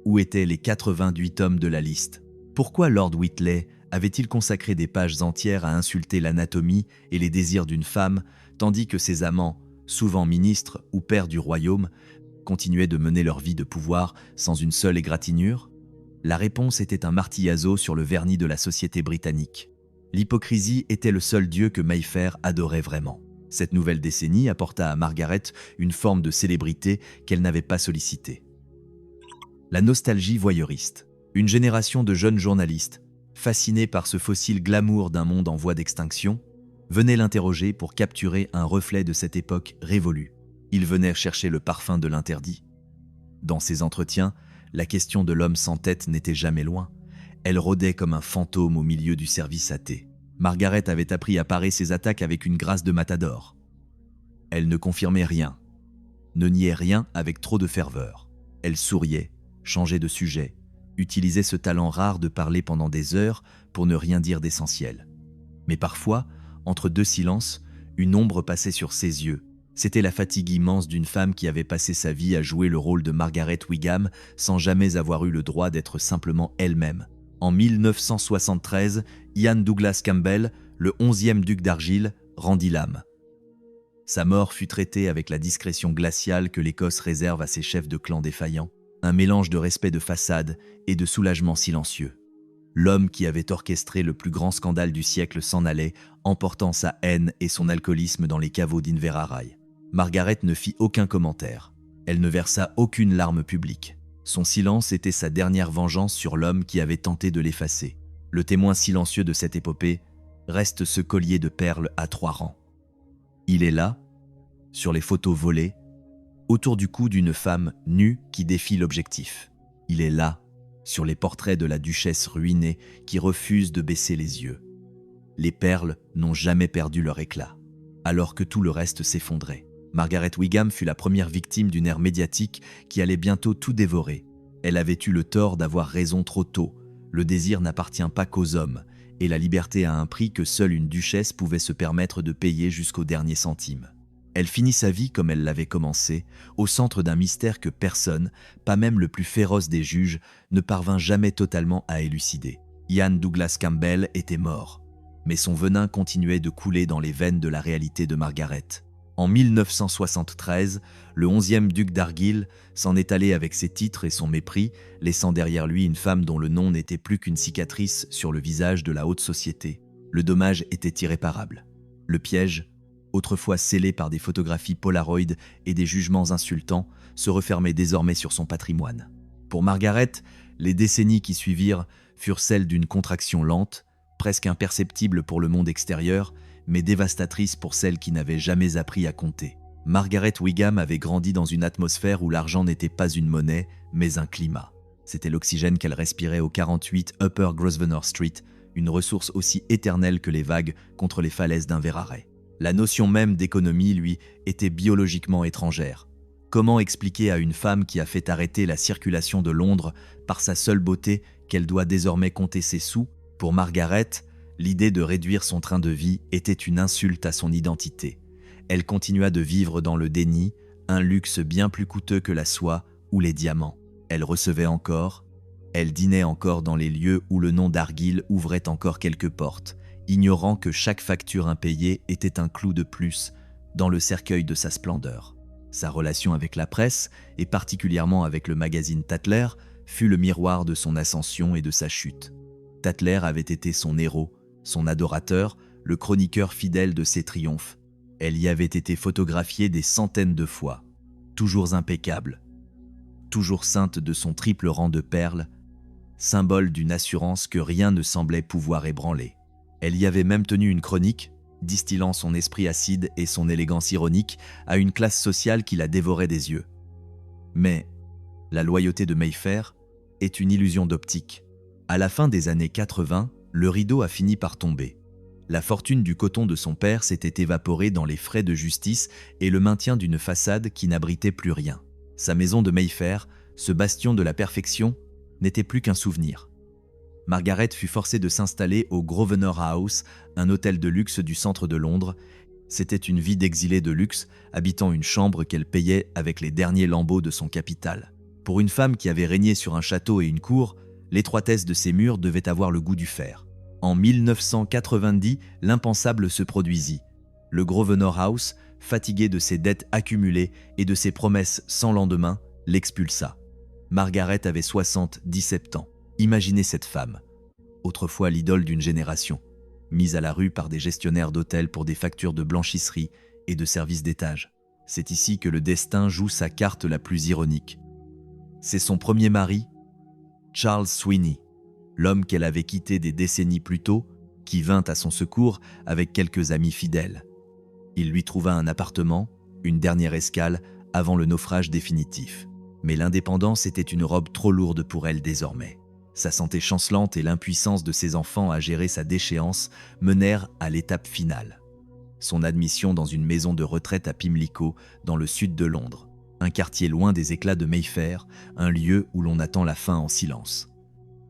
Où étaient les 88 hommes de la liste? Pourquoi Lord Whitley avait-il consacré des pages entières à insulter l'anatomie et les désirs d'une femme, tandis que ses amants, souvent ministres ou pères du royaume, continuaient de mener leur vie de pouvoir sans une seule égratignure? La réponse était un martillazo sur le vernis de la société britannique. L'hypocrisie était le seul dieu que Mayfair adorait vraiment. Cette nouvelle décennie apporta à Margaret une forme de célébrité qu'elle n'avait pas sollicitée. La nostalgie voyeuriste. Une génération de jeunes journalistes, fascinés par ce fossile glamour d'un monde en voie d'extinction, venait l'interroger pour capturer un reflet de cette époque révolue. Ils venaient chercher le parfum de l'interdit. Dans ces entretiens, la question de l'homme sans tête n'était jamais loin. Elle rôdait comme un fantôme au milieu du service à thé. Margaret avait appris à parer ses attaques avec une grâce de matador. Elle ne confirmait rien, ne niait rien avec trop de ferveur. Elle souriait, changeait de sujet, utilisait ce talent rare de parler pendant des heures pour ne rien dire d'essentiel. Mais parfois, entre 2 silences, une ombre passait sur ses yeux. C'était la fatigue immense d'une femme qui avait passé sa vie à jouer le rôle de Margaret Wigham sans jamais avoir eu le droit d'être simplement elle-même. En 1973, Ian Douglas Campbell, le 11e duc d'Argyll, rendit l'âme. Sa mort fut traitée avec la discrétion glaciale que l'Écosse réserve à ses chefs de clan défaillants, un mélange de respect de façade et de soulagement silencieux. L'homme qui avait orchestré le plus grand scandale du siècle s'en allait, emportant sa haine et son alcoolisme dans les caveaux d'Inverarray. Margaret ne fit aucun commentaire. Elle ne versa aucune larme publique. Son silence était sa dernière vengeance sur l'homme qui avait tenté de l'effacer. Le témoin silencieux de cette épopée reste ce collier de perles à 3 rangs. Il est là, sur les photos volées, autour du cou d'une femme nue qui défie l'objectif. Il est là, sur les portraits de la duchesse ruinée qui refuse de baisser les yeux. Les perles n'ont jamais perdu leur éclat, alors que tout le reste s'effondrait. Margaret Wigham fut la première victime d'une ère médiatique qui allait bientôt tout dévorer. Elle avait eu le tort d'avoir raison trop tôt. Le désir n'appartient pas qu'aux hommes, et la liberté a un prix que seule une duchesse pouvait se permettre de payer jusqu'au dernier centime. Elle finit sa vie comme elle l'avait commencé, au centre d'un mystère que personne, pas même le plus féroce des juges, ne parvint jamais totalement à élucider. Ian Douglas Campbell était mort, mais son venin continuait de couler dans les veines de la réalité de Margaret. En 1973, le 11e duc d'Argyll s'en est allé avec ses titres et son mépris, laissant derrière lui une femme dont le nom n'était plus qu'une cicatrice sur le visage de la haute société. Le dommage était irréparable. Le piège, autrefois scellé par des photographies Polaroid et des jugements insultants, se refermait désormais sur son patrimoine. Pour Margaret, les décennies qui suivirent furent celles d'une contraction lente, presque imperceptible pour le monde extérieur, mais dévastatrice pour celle qui n'avait jamais appris à compter. Margaret Wigham avait grandi dans une atmosphère où l'argent n'était pas une monnaie, mais un climat. C'était l'oxygène qu'elle respirait au 48 Upper Grosvenor Street, une ressource aussi éternelle que les vagues contre les falaises d'Inverarray. La notion même d'économie, lui, était biologiquement étrangère. Comment expliquer à une femme qui a fait arrêter la circulation de Londres par sa seule beauté qu'elle doit désormais compter ses sous? Pour Margaret, l'idée de réduire son train de vie était une insulte à son identité. Elle continua de vivre dans le déni, un luxe bien plus coûteux que la soie ou les diamants. Elle recevait encore, elle dînait encore dans les lieux où le nom d'Argyll ouvrait encore quelques portes, ignorant que chaque facture impayée était un clou de plus dans le cercueil de sa splendeur. Sa relation avec la presse, et particulièrement avec le magazine Tatler, fut le miroir de son ascension et de sa chute. Tatler avait été son héros, son adorateur, le chroniqueur fidèle de ses triomphes. Elle y avait été photographiée des centaines de fois, toujours impeccable, toujours ceinte de son triple rang de perles, symbole d'une assurance que rien ne semblait pouvoir ébranler. Elle y avait même tenu une chronique, distillant son esprit acide et son élégance ironique à une classe sociale qui la dévorait des yeux. Mais la loyauté de Mayfair est une illusion d'optique. À la fin des années 80, le rideau a fini par tomber. La fortune du coton de son père s'était évaporée dans les frais de justice et le maintien d'une façade qui n'abritait plus rien. Sa maison de Mayfair, ce bastion de la perfection, n'était plus qu'un souvenir. Margaret fut forcée de s'installer au Grosvenor House, un hôtel de luxe du centre de Londres. C'était une vie d'exilée de luxe, habitant une chambre qu'elle payait avec les derniers lambeaux de son capital. Pour une femme qui avait régné sur un château et une cour, l'étroitesse de ses murs devait avoir le goût du fer. En 1990, l'impensable se produisit. Le Grosvenor House, fatigué de ses dettes accumulées et de ses promesses sans lendemain, l'expulsa. Margaret avait 77 ans. Imaginez cette femme, autrefois l'idole d'une génération, mise à la rue par des gestionnaires d'hôtels pour des factures de blanchisserie et de services d'étage. C'est ici que le destin joue sa carte la plus ironique. C'est son premier mari, Charles Sweeney, l'homme qu'elle avait quitté des décennies plus tôt, qui vint à son secours avec quelques amis fidèles. Il lui trouva un appartement, une dernière escale, avant le naufrage définitif. Mais l'indépendance était une robe trop lourde pour elle désormais. Sa santé chancelante et l'impuissance de ses enfants à gérer sa déchéance menèrent à l'étape finale. Son admission dans une maison de retraite à Pimlico, dans le sud de Londres. Un quartier loin des éclats de Mayfair, un lieu où l'on attend la fin en silence.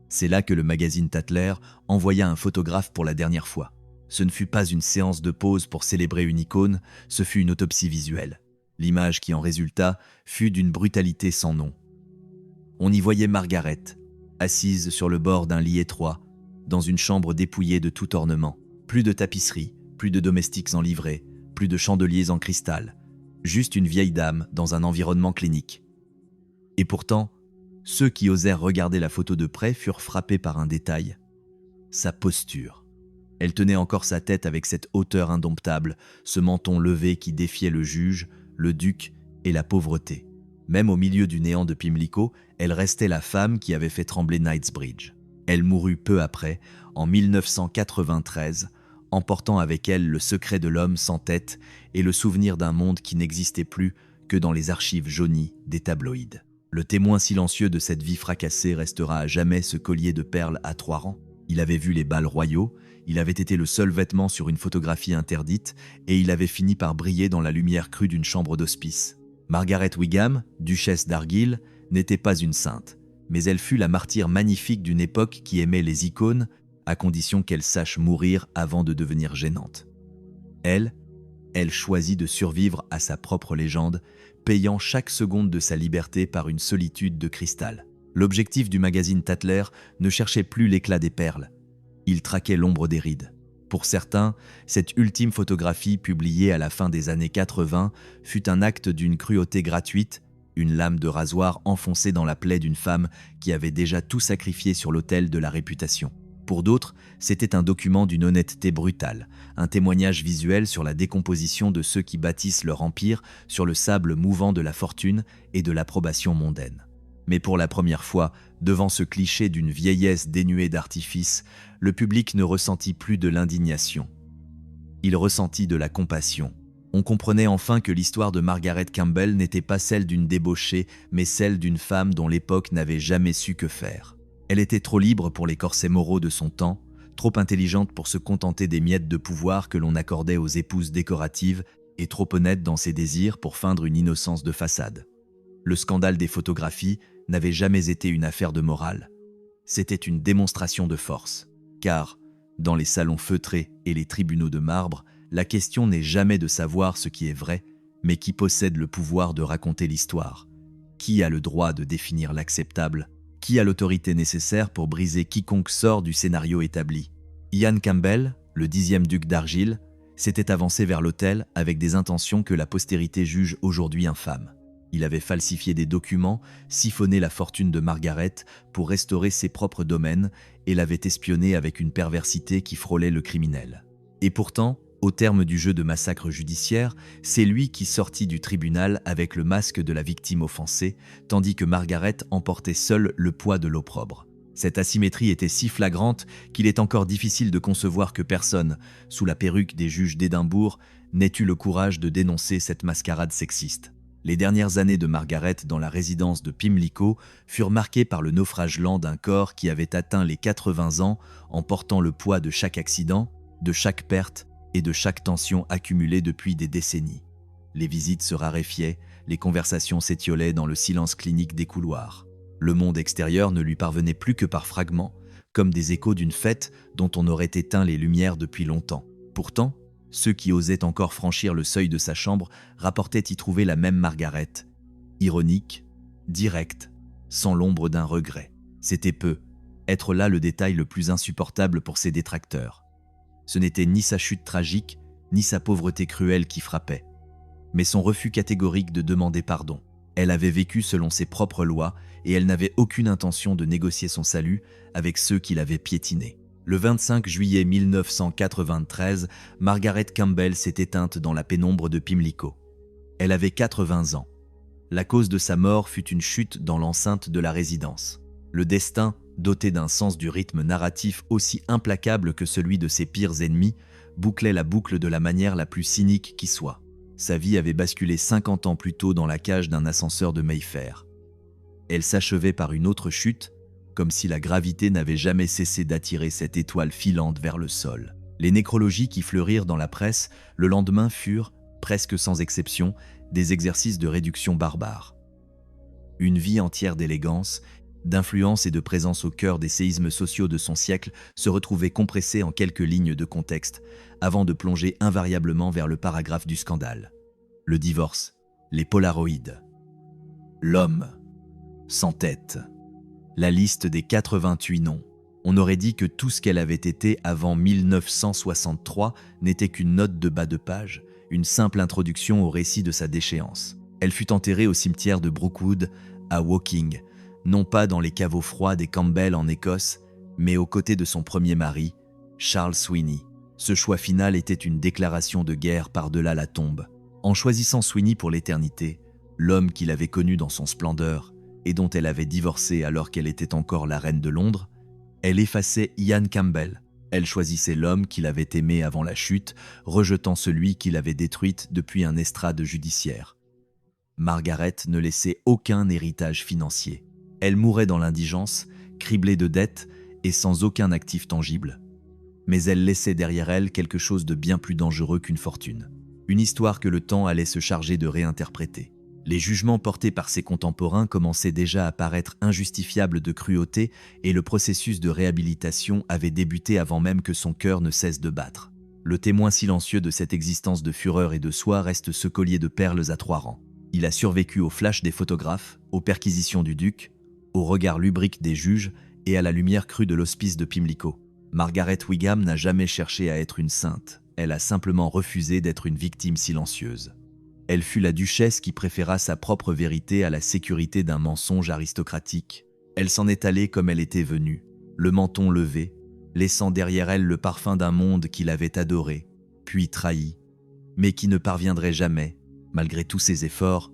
C'est là que le magazine Tatler envoya un photographe pour la dernière fois. Ce ne fut pas une séance de pause pour célébrer une icône, ce fut une autopsie visuelle. L'image qui en résulta fut d'une brutalité sans nom. On y voyait Margaret, assise sur le bord d'un lit étroit, dans une chambre dépouillée de tout ornement. Plus de tapisserie, plus de domestiques en livrée, plus de chandeliers en cristal. Juste une vieille dame dans un environnement clinique. Et pourtant, ceux qui osèrent regarder la photo de près furent frappés par un détail. Sa posture. Elle tenait encore sa tête avec cette hauteur indomptable, ce menton levé qui défiait le juge, le duc et la pauvreté. Même au milieu du néant de Pimlico, elle restait la femme qui avait fait trembler Knightsbridge. Elle mourut peu après, en 1993, emportant avec elle le secret de l'homme sans tête et le souvenir d'un monde qui n'existait plus que dans les archives jaunies des tabloïds. Le témoin silencieux de cette vie fracassée restera à jamais ce collier de perles à 3 rangs. Il avait vu les bals royaux, il avait été le seul vêtement sur une photographie interdite et il avait fini par briller dans la lumière crue d'une chambre d'hospice. Margaret Wigham, duchesse d'Argyll, n'était pas une sainte, mais elle fut la martyre magnifique d'une époque qui aimait les icônes, à condition qu'elle sache mourir avant de devenir gênante. Elle choisit de survivre à sa propre légende, payant chaque seconde de sa liberté par une solitude de cristal. L'objectif du magazine Tatler ne cherchait plus l'éclat des perles, il traquait l'ombre des rides. Pour certains, cette ultime photographie publiée à la fin des années 80 fut un acte d'une cruauté gratuite, une lame de rasoir enfoncée dans la plaie d'une femme qui avait déjà tout sacrifié sur l'autel de la réputation. Pour d'autres, c'était un document d'une honnêteté brutale, un témoignage visuel sur la décomposition de ceux qui bâtissent leur empire sur le sable mouvant de la fortune et de l'approbation mondaine. Mais pour la première fois, devant ce cliché d'une vieillesse dénuée d'artifice, le public ne ressentit plus de l'indignation. Il ressentit de la compassion. On comprenait enfin que l'histoire de Margaret Campbell n'était pas celle d'une débauchée, mais celle d'une femme dont l'époque n'avait jamais su que faire. Elle était trop libre pour les corsets moraux de son temps, trop intelligente pour se contenter des miettes de pouvoir que l'on accordait aux épouses décoratives et trop honnête dans ses désirs pour feindre une innocence de façade. Le scandale des photographies n'avait jamais été une affaire de morale. C'était une démonstration de force, car, dans les salons feutrés et les tribunaux de marbre, la question n'est jamais de savoir ce qui est vrai, mais qui possède le pouvoir de raconter l'histoire. Qui a le droit de définir l'acceptable ? Qui a l'autorité nécessaire pour briser quiconque sort du scénario établi ? Ian Campbell, le 10e duc d'Argyll, s'était avancé vers l'autel avec des intentions que la postérité juge aujourd'hui infâmes. Il avait falsifié des documents, siphonné la fortune de Margaret pour restaurer ses propres domaines et l'avait espionné avec une perversité qui frôlait le criminel. Et pourtant, au terme du jeu de massacre judiciaire, c'est lui qui sortit du tribunal avec le masque de la victime offensée, tandis que Margaret emportait seule le poids de l'opprobre. Cette asymétrie était si flagrante qu'il est encore difficile de concevoir que personne, sous la perruque des juges d'Édimbourg, n'ait eu le courage de dénoncer cette mascarade sexiste. Les dernières années de Margaret dans la résidence de Pimlico furent marquées par le naufrage lent d'un corps qui avait atteint les 80 ans en portant le poids de chaque accident, de chaque perte et de chaque tension accumulée depuis des décennies. Les visites se raréfiaient, les conversations s'étiolaient dans le silence clinique des couloirs. Le monde extérieur ne lui parvenait plus que par fragments, comme des échos d'une fête dont on aurait éteint les lumières depuis longtemps. Pourtant, ceux qui osaient encore franchir le seuil de sa chambre rapportaient y trouver la même Margaret, ironique, directe, sans l'ombre d'un regret. C'était peu, être là le détail le plus insupportable pour ses détracteurs. Ce n'était ni sa chute tragique, ni sa pauvreté cruelle qui frappait, mais son refus catégorique de demander pardon. Elle avait vécu selon ses propres lois et elle n'avait aucune intention de négocier son salut avec ceux qui l'avaient piétinée. Le 25 juillet 1993, Margaret Campbell s'est éteinte dans la pénombre de Pimlico. Elle avait 80 ans. La cause de sa mort fut une chute dans l'enceinte de la résidence. Le destin, doté d'un sens du rythme narratif aussi implacable que celui de ses pires ennemis, bouclait la boucle de la manière la plus cynique qui soit. Sa vie avait basculé 50 ans plus tôt dans la cage d'un ascenseur de Mayfair. Elle s'achevait par une autre chute, comme si la gravité n'avait jamais cessé d'attirer cette étoile filante vers le sol. Les nécrologies qui fleurirent dans la presse le lendemain furent, presque sans exception, des exercices de réduction barbare. Une vie entière d'élégance, d'influence et de présence au cœur des séismes sociaux de son siècle se retrouvait compressée en quelques lignes de contexte, avant de plonger invariablement vers le paragraphe du scandale. Le divorce, les polaroïdes, l'homme sans tête. La liste des 88 noms. On aurait dit que tout ce qu'elle avait été avant 1963 n'était qu'une note de bas de page, une simple introduction au récit de sa déchéance. Elle fut enterrée au cimetière de Brookwood, à Woking, non pas dans les caveaux froids des Campbell en Écosse, mais aux côtés de son premier mari, Charles Sweeney. Ce choix final était une déclaration de guerre par-delà la tombe. En choisissant Sweeney pour l'éternité, l'homme qu'il avait connu dans son splendeur et dont elle avait divorcé alors qu'elle était encore la reine de Londres, elle effaçait Ian Campbell. Elle choisissait l'homme qu'il avait aimé avant la chute, rejetant celui qu'il avait détruite depuis un estrade judiciaire. Margaret ne laissait aucun héritage financier. Elle mourait dans l'indigence, criblée de dettes et sans aucun actif tangible. Mais elle laissait derrière elle quelque chose de bien plus dangereux qu'une fortune. Une histoire que le temps allait se charger de réinterpréter. Les jugements portés par ses contemporains commençaient déjà à paraître injustifiables de cruauté et le processus de réhabilitation avait débuté avant même que son cœur ne cesse de battre. Le témoin silencieux de cette existence de fureur et de soie reste ce collier de perles à 3 rangs. Il a survécu aux flashs des photographes, aux perquisitions du duc, au regard lubrique des juges et à la lumière crue de l'hospice de Pimlico. Margaret Wigham n'a jamais cherché à être une sainte, elle a simplement refusé d'être une victime silencieuse. Elle fut la duchesse qui préféra sa propre vérité à la sécurité d'un mensonge aristocratique. Elle s'en est allée comme elle était venue, le menton levé, laissant derrière elle le parfum d'un monde qui l'avait adoré, puis trahi, mais qui ne parviendrait jamais, malgré tous ses efforts,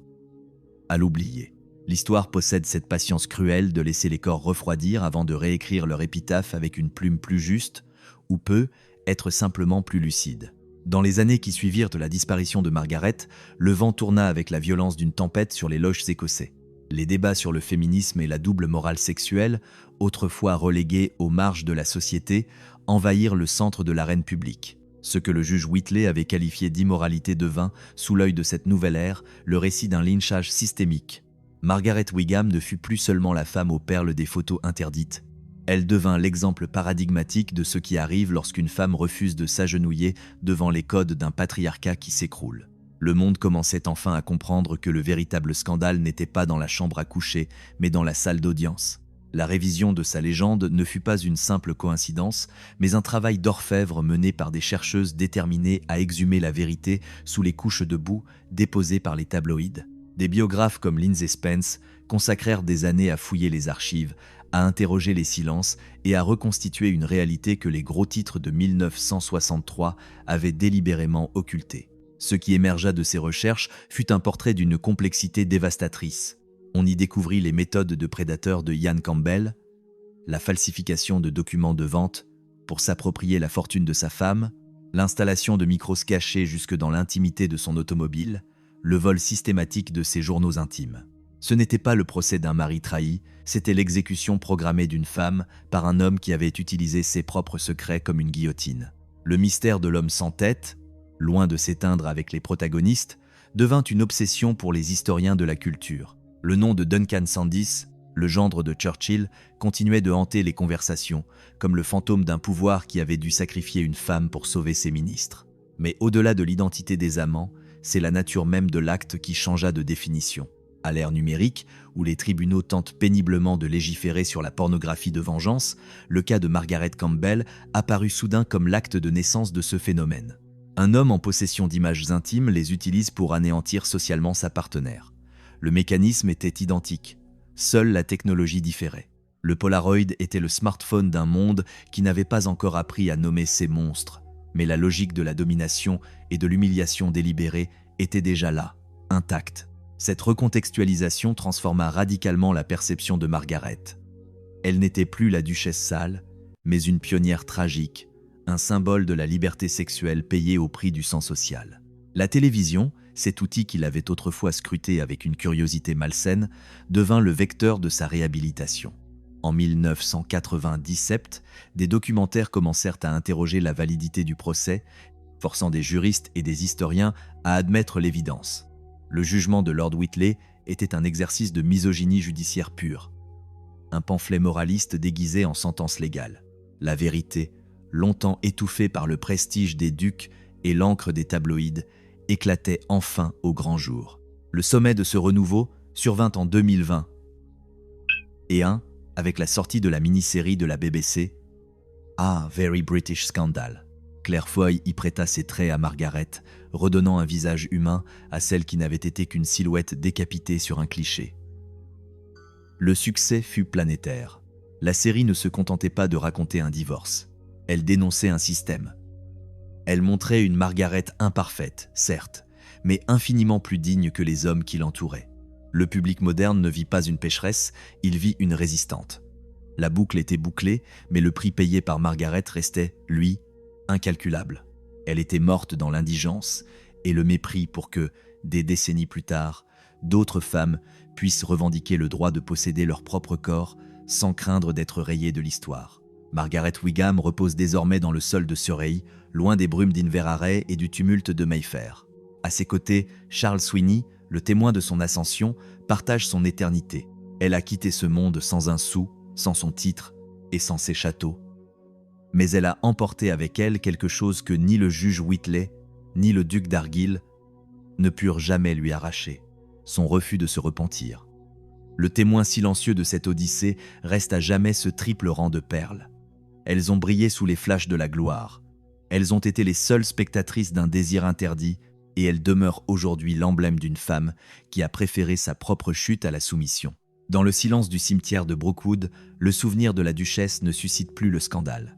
à l'oublier. L'histoire possède cette patience cruelle de laisser les corps refroidir avant de réécrire leur épitaphe avec une plume plus juste, ou peut être simplement plus lucide. Dans les années qui suivirent de la disparition de Margaret, le vent tourna avec la violence d'une tempête sur les loges écossais. Les débats sur le féminisme et la double morale sexuelle, autrefois relégués aux marges de la société, envahirent le centre de l'arène publique. Ce que le juge Whitley avait qualifié d'immoralité devint, sous l'œil de cette nouvelle ère, le récit d'un lynchage systémique. Margaret Wigham ne fut plus seulement la femme aux perles des photos interdites. Elle devint l'exemple paradigmatique de ce qui arrive lorsqu'une femme refuse de s'agenouiller devant les codes d'un patriarcat qui s'écroule. Le monde commençait enfin à comprendre que le véritable scandale n'était pas dans la chambre à coucher, mais dans la salle d'audience. La révision de sa légende ne fut pas une simple coïncidence, mais un travail d'orfèvre mené par des chercheuses déterminées à exhumer la vérité sous les couches de boue déposées par les tabloïds. Des biographes comme Lindsay Spence consacrèrent des années à fouiller les archives, à interroger les silences et à reconstituer une réalité que les gros titres de 1963 avaient délibérément occultée. Ce qui émergea de ces recherches fut un portrait d'une complexité dévastatrice. On y découvrit les méthodes de prédateurs de Ian Campbell, la falsification de documents de vente pour s'approprier la fortune de sa femme, l'installation de micros cachés jusque dans l'intimité de son automobile, le vol systématique de ses journaux intimes. Ce n'était pas le procès d'un mari trahi, c'était l'exécution programmée d'une femme par un homme qui avait utilisé ses propres secrets comme une guillotine. Le mystère de l'homme sans tête, loin de s'éteindre avec les protagonistes, devint une obsession pour les historiens de la culture. Le nom de Duncan Sandys, le gendre de Churchill, continuait de hanter les conversations, comme le fantôme d'un pouvoir qui avait dû sacrifier une femme pour sauver ses ministres. Mais au-delà de l'identité des amants, c'est la nature même de l'acte qui changea de définition. À l'ère numérique, où les tribunaux tentent péniblement de légiférer sur la pornographie de vengeance, le cas de Margaret Campbell apparut soudain comme l'acte de naissance de ce phénomène. Un homme en possession d'images intimes les utilise pour anéantir socialement sa partenaire. Le mécanisme était identique, seule la technologie différait. Le Polaroid était le smartphone d'un monde qui n'avait pas encore appris à nommer ses monstres, mais la logique de la domination et de l'humiliation délibérée était déjà là, intacte. Cette recontextualisation transforma radicalement la perception de Margaret. Elle n'était plus la duchesse sale, mais une pionnière tragique, un symbole de la liberté sexuelle payée au prix du sang social. La télévision, cet outil qu'il avait autrefois scruté avec une curiosité malsaine, devint le vecteur de sa réhabilitation. En 1997, des documentaires commencèrent à interroger la validité du procès, forçant des juristes et des historiens à admettre l'évidence. Le jugement de Lord Whitley était un exercice de misogynie judiciaire pure. Un pamphlet moraliste déguisé en sentence légale. La vérité, longtemps étouffée par le prestige des ducs et l'encre des tabloïds, éclatait enfin au grand jour. Le sommet de ce renouveau survint en 2020. Et avec la sortie de la mini-série de la BBC A Very British Scandal. Claire Foy y prêta ses traits à Margaret, redonnant un visage humain à celle qui n'avait été qu'une silhouette décapitée sur un cliché. Le succès fut planétaire. La série ne se contentait pas de raconter un divorce. Elle dénonçait un système. Elle montrait une Margaret imparfaite, certes, mais infiniment plus digne que les hommes qui l'entouraient. Le public moderne ne vit pas une pécheresse, il vit une résistante. La boucle était bouclée, mais le prix payé par Margaret restait, lui, incalculable. Elle était morte dans l'indigence et le mépris pour que, des décennies plus tard, d'autres femmes puissent revendiquer le droit de posséder leur propre corps sans craindre d'être rayées de l'histoire. Margaret Wigham repose désormais dans le sol de Surrey, loin des brumes d'Inverary et du tumulte de Mayfair. À ses côtés, Charles Sweeney, le témoin de son ascension, partage son éternité. Elle a quitté ce monde sans un sou, sans son titre et sans ses châteaux. Mais elle a emporté avec elle quelque chose que ni le juge Whitley, ni le duc d'Argyll ne purent jamais lui arracher, son refus de se repentir. Le témoin silencieux de cette odyssée reste à jamais ce triple rang de perles. Elles ont brillé sous les flashs de la gloire. Elles ont été les seules spectatrices d'un désir interdit et elles demeurent aujourd'hui l'emblème d'une femme qui a préféré sa propre chute à la soumission. Dans le silence du cimetière de Brookwood, le souvenir de la duchesse ne suscite plus le scandale,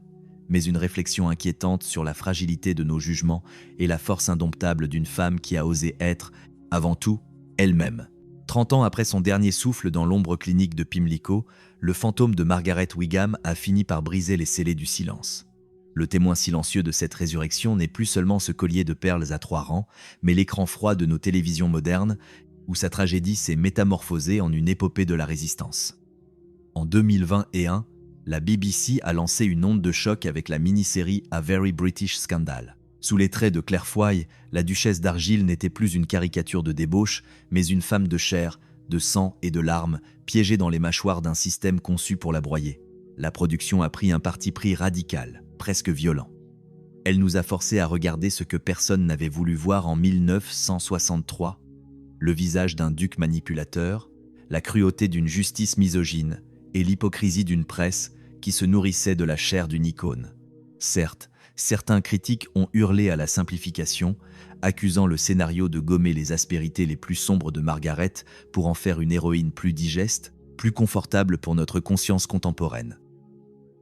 mais une réflexion inquiétante sur la fragilité de nos jugements et la force indomptable d'une femme qui a osé être, avant tout, elle-même. 30 ans après son dernier souffle dans l'ombre clinique de Pimlico, le fantôme de Margaret Wigham a fini par briser les scellés du silence. Le témoin silencieux de cette résurrection n'est plus seulement ce collier de perles à 3 rangs, mais l'écran froid de nos télévisions modernes, où sa tragédie s'est métamorphosée en une épopée de la résistance. En 2021, la BBC a lancé une onde de choc avec la mini-série A Very British Scandal. Sous les traits de Claire Foy, la duchesse d'Argyll n'était plus une caricature de débauche, mais une femme de chair, de sang et de larmes, piégée dans les mâchoires d'un système conçu pour la broyer. La production a pris un parti pris radical, presque violent. Elle nous a forcés à regarder ce que personne n'avait voulu voir en 1963, le visage d'un duc manipulateur, la cruauté d'une justice misogyne et l'hypocrisie d'une presse qui se nourrissait de la chair d'une icône. Certes, certains critiques ont hurlé à la simplification, accusant le scénario de gommer les aspérités les plus sombres de Margaret pour en faire une héroïne plus digeste, plus confortable pour notre conscience contemporaine.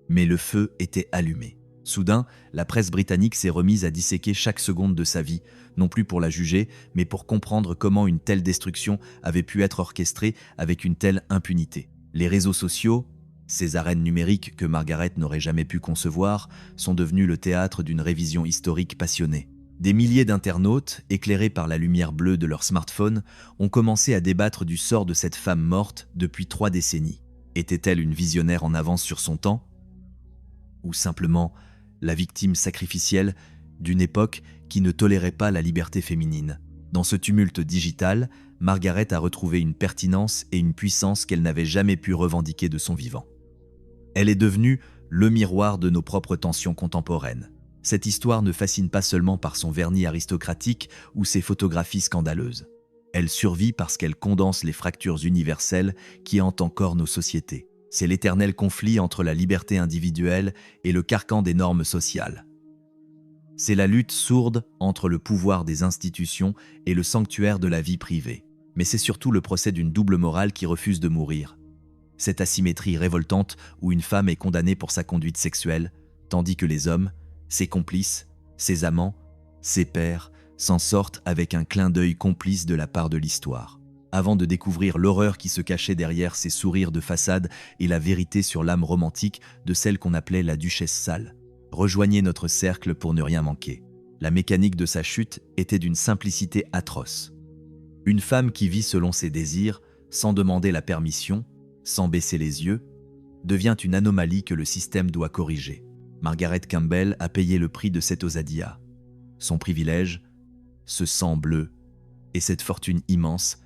Mais le feu était allumé. Soudain, la presse britannique s'est remise à disséquer chaque seconde de sa vie, non plus pour la juger, mais pour comprendre comment une telle destruction avait pu être orchestrée avec une telle impunité. Les réseaux sociaux, ces arènes numériques que Margaret n'aurait jamais pu concevoir, sont devenus le théâtre d'une révision historique passionnée. Des milliers d'internautes, éclairés par la lumière bleue de leur smartphone, ont commencé à débattre du sort de cette femme morte depuis 3 décennies. Était-elle une visionnaire en avance sur son temps ? Ou simplement la victime sacrificielle d'une époque qui ne tolérait pas la liberté féminine. Dans ce tumulte digital, Margaret a retrouvé une pertinence et une puissance qu'elle n'avait jamais pu revendiquer de son vivant. Elle est devenue le miroir de nos propres tensions contemporaines. Cette histoire ne fascine pas seulement par son vernis aristocratique ou ses photographies scandaleuses. Elle survit parce qu'elle condense les fractures universelles qui hantent encore nos sociétés. C'est l'éternel conflit entre la liberté individuelle et le carcan des normes sociales. C'est la lutte sourde entre le pouvoir des institutions et le sanctuaire de la vie privée. Mais c'est surtout le procès d'une double morale qui refuse de mourir. Cette asymétrie révoltante où une femme est condamnée pour sa conduite sexuelle, tandis que les hommes, ses complices, ses amants, ses pairs, s'en sortent avec un clin d'œil complice de la part de l'histoire, avant de découvrir l'horreur qui se cachait derrière ces sourires de façade et la vérité sur l'âme romantique de celle qu'on appelait la duchesse sale. Rejoignez notre cercle pour ne rien manquer. La mécanique de sa chute était d'une simplicité atroce. Une femme qui vit selon ses désirs, sans demander la permission, sans baisser les yeux, devient une anomalie que le système doit corriger. Margaret Campbell a payé le prix de cette osadia. Son privilège, ce sang bleu et cette fortune immense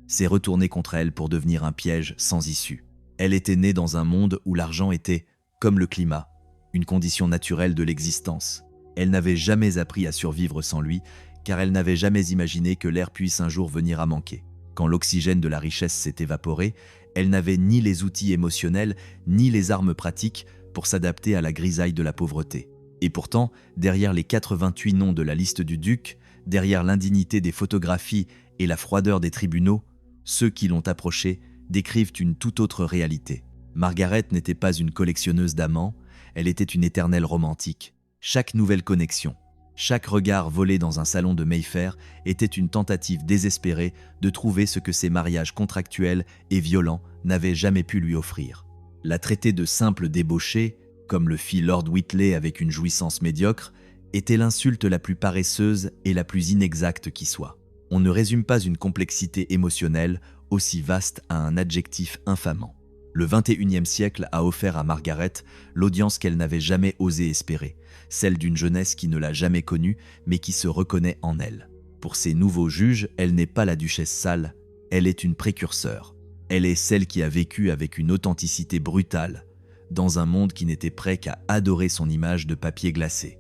s'est retourné contre elle pour devenir un piège sans issue. Elle était née dans un monde où l'argent était, comme le climat, une condition naturelle de l'existence. Elle n'avait jamais appris à survivre sans lui, car elle n'avait jamais imaginé que l'air puisse un jour venir à manquer. Quand l'oxygène de la richesse s'est évaporé, Elle n'avait ni les outils émotionnels, ni les armes pratiques pour s'adapter à la grisaille de la pauvreté. Et pourtant, derrière les 88 noms de la liste du duc, derrière l'indignité des photographies et la froideur des tribunaux, ceux qui l'ont approchée décrivent une toute autre réalité. Margaret n'était pas une collectionneuse d'amants, elle était une éternelle romantique. Chaque nouvelle connexion, chaque regard volé dans un salon de Mayfair était une tentative désespérée de trouver ce que ces mariages contractuels et violents n'avaient jamais pu lui offrir. La traiter de simple débauchée, comme le fit Lord Whitley avec une jouissance médiocre, était l'insulte la plus paresseuse et la plus inexacte qui soit. On ne résume pas une complexité émotionnelle aussi vaste à un adjectif infamant. Le XXIe siècle a offert à Margaret l'audience qu'elle n'avait jamais osé espérer, celle d'une jeunesse qui ne l'a jamais connue, mais qui se reconnaît en elle. Pour ces nouveaux juges, elle n'est pas la duchesse sale, elle est une précurseur. Elle est celle qui a vécu avec une authenticité brutale, dans un monde qui n'était prêt qu'à adorer son image de papier glacé.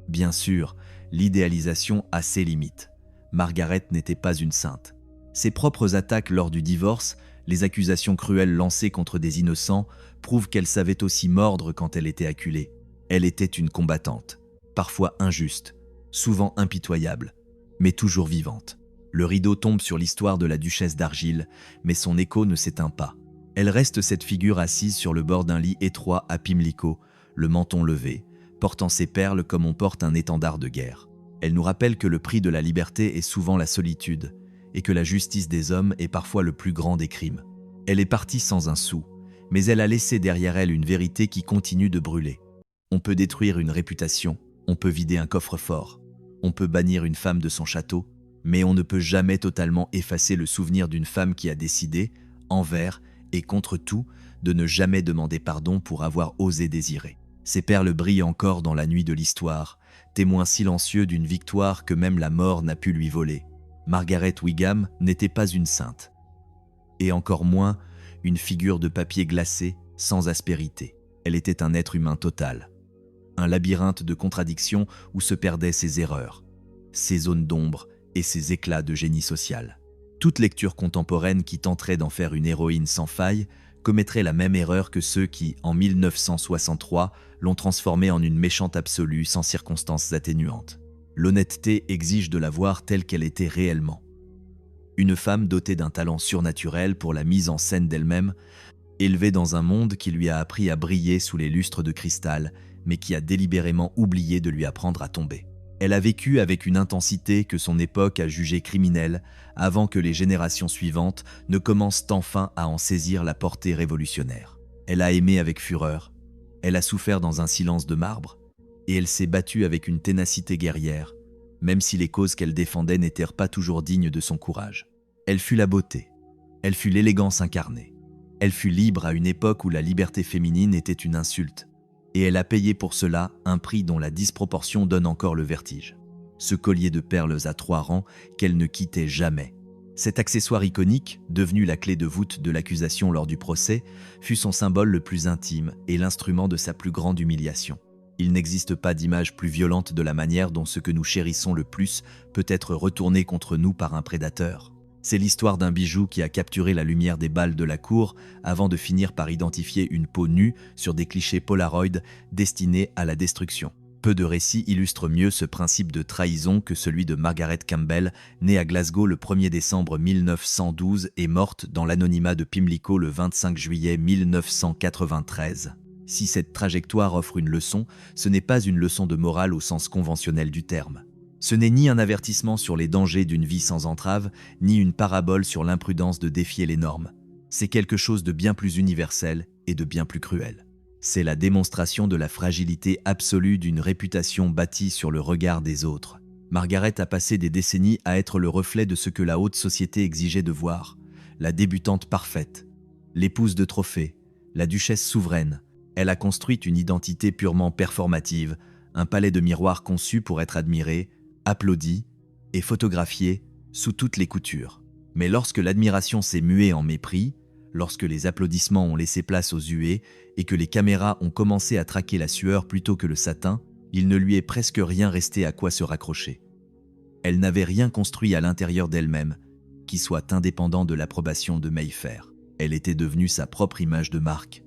Bien sûr, l'idéalisation a ses limites. Margaret n'était pas une sainte. Ses propres attaques lors du divorce, les accusations cruelles lancées contre des innocents, prouvent qu'elle savait aussi mordre quand elle était acculée. Elle était une combattante, parfois injuste, souvent impitoyable, mais toujours vivante. Le rideau tombe sur l'histoire de la duchesse d'Argyle, mais son écho ne s'éteint pas. Elle reste cette figure assise sur le bord d'un lit étroit à Pimlico, le menton levé, portant ses perles comme on porte un étendard de guerre. Elle nous rappelle que le prix de la liberté est souvent la solitude, et que la justice des hommes est parfois le plus grand des crimes. Elle est partie sans un sou, mais elle a laissé derrière elle une vérité qui continue de brûler. On peut détruire une réputation, on peut vider un coffre-fort, on peut bannir une femme de son château, mais on ne peut jamais totalement effacer le souvenir d'une femme qui a décidé, envers et contre tout, de ne jamais demander pardon pour avoir osé désirer. Ces perles brillent encore dans la nuit de l'histoire, témoins silencieux d'une victoire que même la mort n'a pu lui voler. Margaret Wigham n'était pas une sainte, et encore moins une figure de papier glacé sans aspérité. Elle était un être humain total, un labyrinthe de contradictions où se perdaient ses erreurs, ses zones d'ombre et ses éclats de génie social. Toute lecture contemporaine qui tenterait d'en faire une héroïne sans faille commettrait la même erreur que ceux qui, en 1963, l'ont transformée en une méchante absolue sans circonstances atténuantes. L'honnêteté exige de la voir telle qu'elle était réellement. Une femme dotée d'un talent surnaturel pour la mise en scène d'elle-même, élevée dans un monde qui lui a appris à briller sous les lustres de cristal, mais qui a délibérément oublié de lui apprendre à tomber. Elle a vécu avec une intensité que son époque a jugée criminelle avant que les générations suivantes ne commencent enfin à en saisir la portée révolutionnaire. Elle a aimé avec fureur, elle a souffert dans un silence de marbre, et elle s'est battue avec une ténacité guerrière, même si les causes qu'elle défendait n'étaient pas toujours dignes de son courage. Elle fut la beauté, elle fut l'élégance incarnée, elle fut libre à une époque où la liberté féminine était une insulte, et elle a payé pour cela un prix dont la disproportion donne encore le vertige. Ce collier de perles à 3 rangs qu'elle ne quittait jamais. Cet accessoire iconique, devenu la clé de voûte de l'accusation lors du procès, fut son symbole le plus intime et l'instrument de sa plus grande humiliation. Il n'existe pas d'image plus violente de la manière dont ce que nous chérissons le plus peut être retourné contre nous par un prédateur. C'est l'histoire d'un bijou qui a capturé la lumière des balles de la cour avant de finir par identifier une peau nue sur des clichés Polaroid destinés à la destruction. Peu de récits illustrent mieux ce principe de trahison que celui de Margaret Campbell, née à Glasgow le 1er décembre 1912 et morte dans l'anonymat de Pimlico le 25 juillet 1993. Si cette trajectoire offre une leçon, ce n'est pas une leçon de morale au sens conventionnel du terme. Ce n'est ni un avertissement sur les dangers d'une vie sans entrave, ni une parabole sur l'imprudence de défier les normes. C'est quelque chose de bien plus universel et de bien plus cruel. C'est la démonstration de la fragilité absolue d'une réputation bâtie sur le regard des autres. Margaret a passé des décennies à être le reflet de ce que la haute société exigeait de voir. La débutante parfaite, l'épouse de trophée, la duchesse souveraine. Elle a construit une identité purement performative, un palais de miroirs conçu pour être admiré, applaudi et photographié sous toutes les coutures. Mais lorsque l'admiration s'est muée en mépris, lorsque les applaudissements ont laissé place aux huées et que les caméras ont commencé à traquer la sueur plutôt que le satin, il ne lui est presque rien resté à quoi se raccrocher. Elle n'avait rien construit à l'intérieur d'elle-même qui soit indépendant de l'approbation de Mayfair. Elle était devenue sa propre image de marque.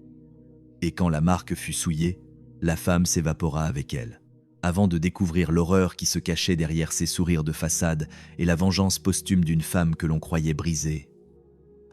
Et quand la marque fut souillée, la femme s'évapora avec elle, avant de découvrir l'horreur qui se cachait derrière ses sourires de façade et la vengeance posthume d'une femme que l'on croyait brisée.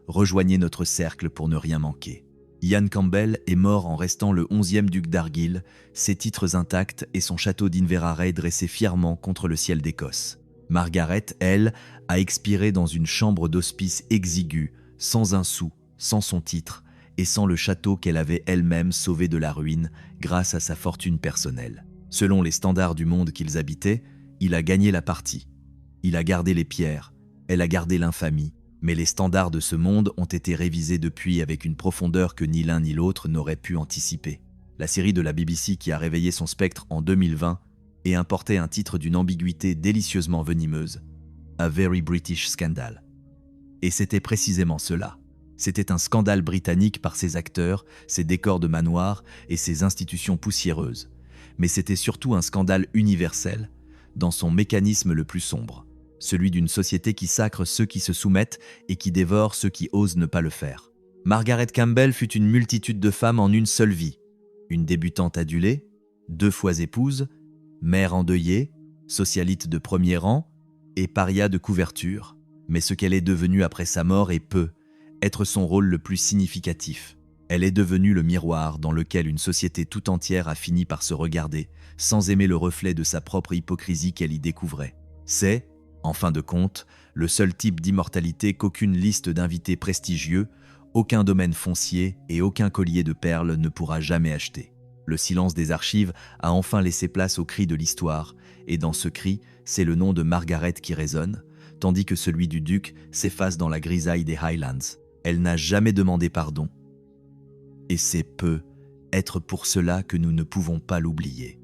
Rejoignez notre cercle pour ne rien manquer. Ian Campbell est mort en restant le 11e duc d'Argyll, ses titres intacts et son château d'Inverary dressé fièrement contre le ciel d'Écosse. Margaret, elle, a expiré dans une chambre d'hospice exiguë, sans un sou, sans son titre, et sans le château qu'elle avait elle-même sauvé de la ruine grâce à sa fortune personnelle. Selon les standards du monde qu'ils habitaient, il a gagné la partie. Il a gardé les pierres, elle a gardé l'infamie, mais les standards de ce monde ont été révisés depuis avec une profondeur que ni l'un ni l'autre n'aurait pu anticiper. La série de la BBC qui a réveillé son spectre en 2020 et importait un titre d'une ambiguïté délicieusement venimeuse, A Very British Scandal. Et c'était précisément cela. C'était un scandale britannique par ses acteurs, ses décors de manoir et ses institutions poussiéreuses. Mais c'était surtout un scandale universel, dans son mécanisme le plus sombre, celui d'une société qui sacre ceux qui se soumettent et qui dévore ceux qui osent ne pas le faire. Margaret Campbell fut une multitude de femmes en une seule vie. Une débutante adulée, 2 fois épouse, mère endeuillée, socialite de premier rang et paria de couverture. Mais ce qu'elle est devenue après sa mort est peu être son rôle le plus significatif. Elle est devenue le miroir dans lequel une société tout entière a fini par se regarder, sans aimer le reflet de sa propre hypocrisie qu'elle y découvrait. C'est, en fin de compte, le seul type d'immortalité qu'aucune liste d'invités prestigieux, aucun domaine foncier et aucun collier de perles ne pourra jamais acheter. Le silence des archives a enfin laissé place au cri de l'histoire, et dans ce cri, c'est le nom de Margaret qui résonne, tandis que celui du duc s'efface dans la grisaille des Highlands. Elle n'a jamais demandé pardon. Et c'est peu être pour cela que nous ne pouvons pas l'oublier.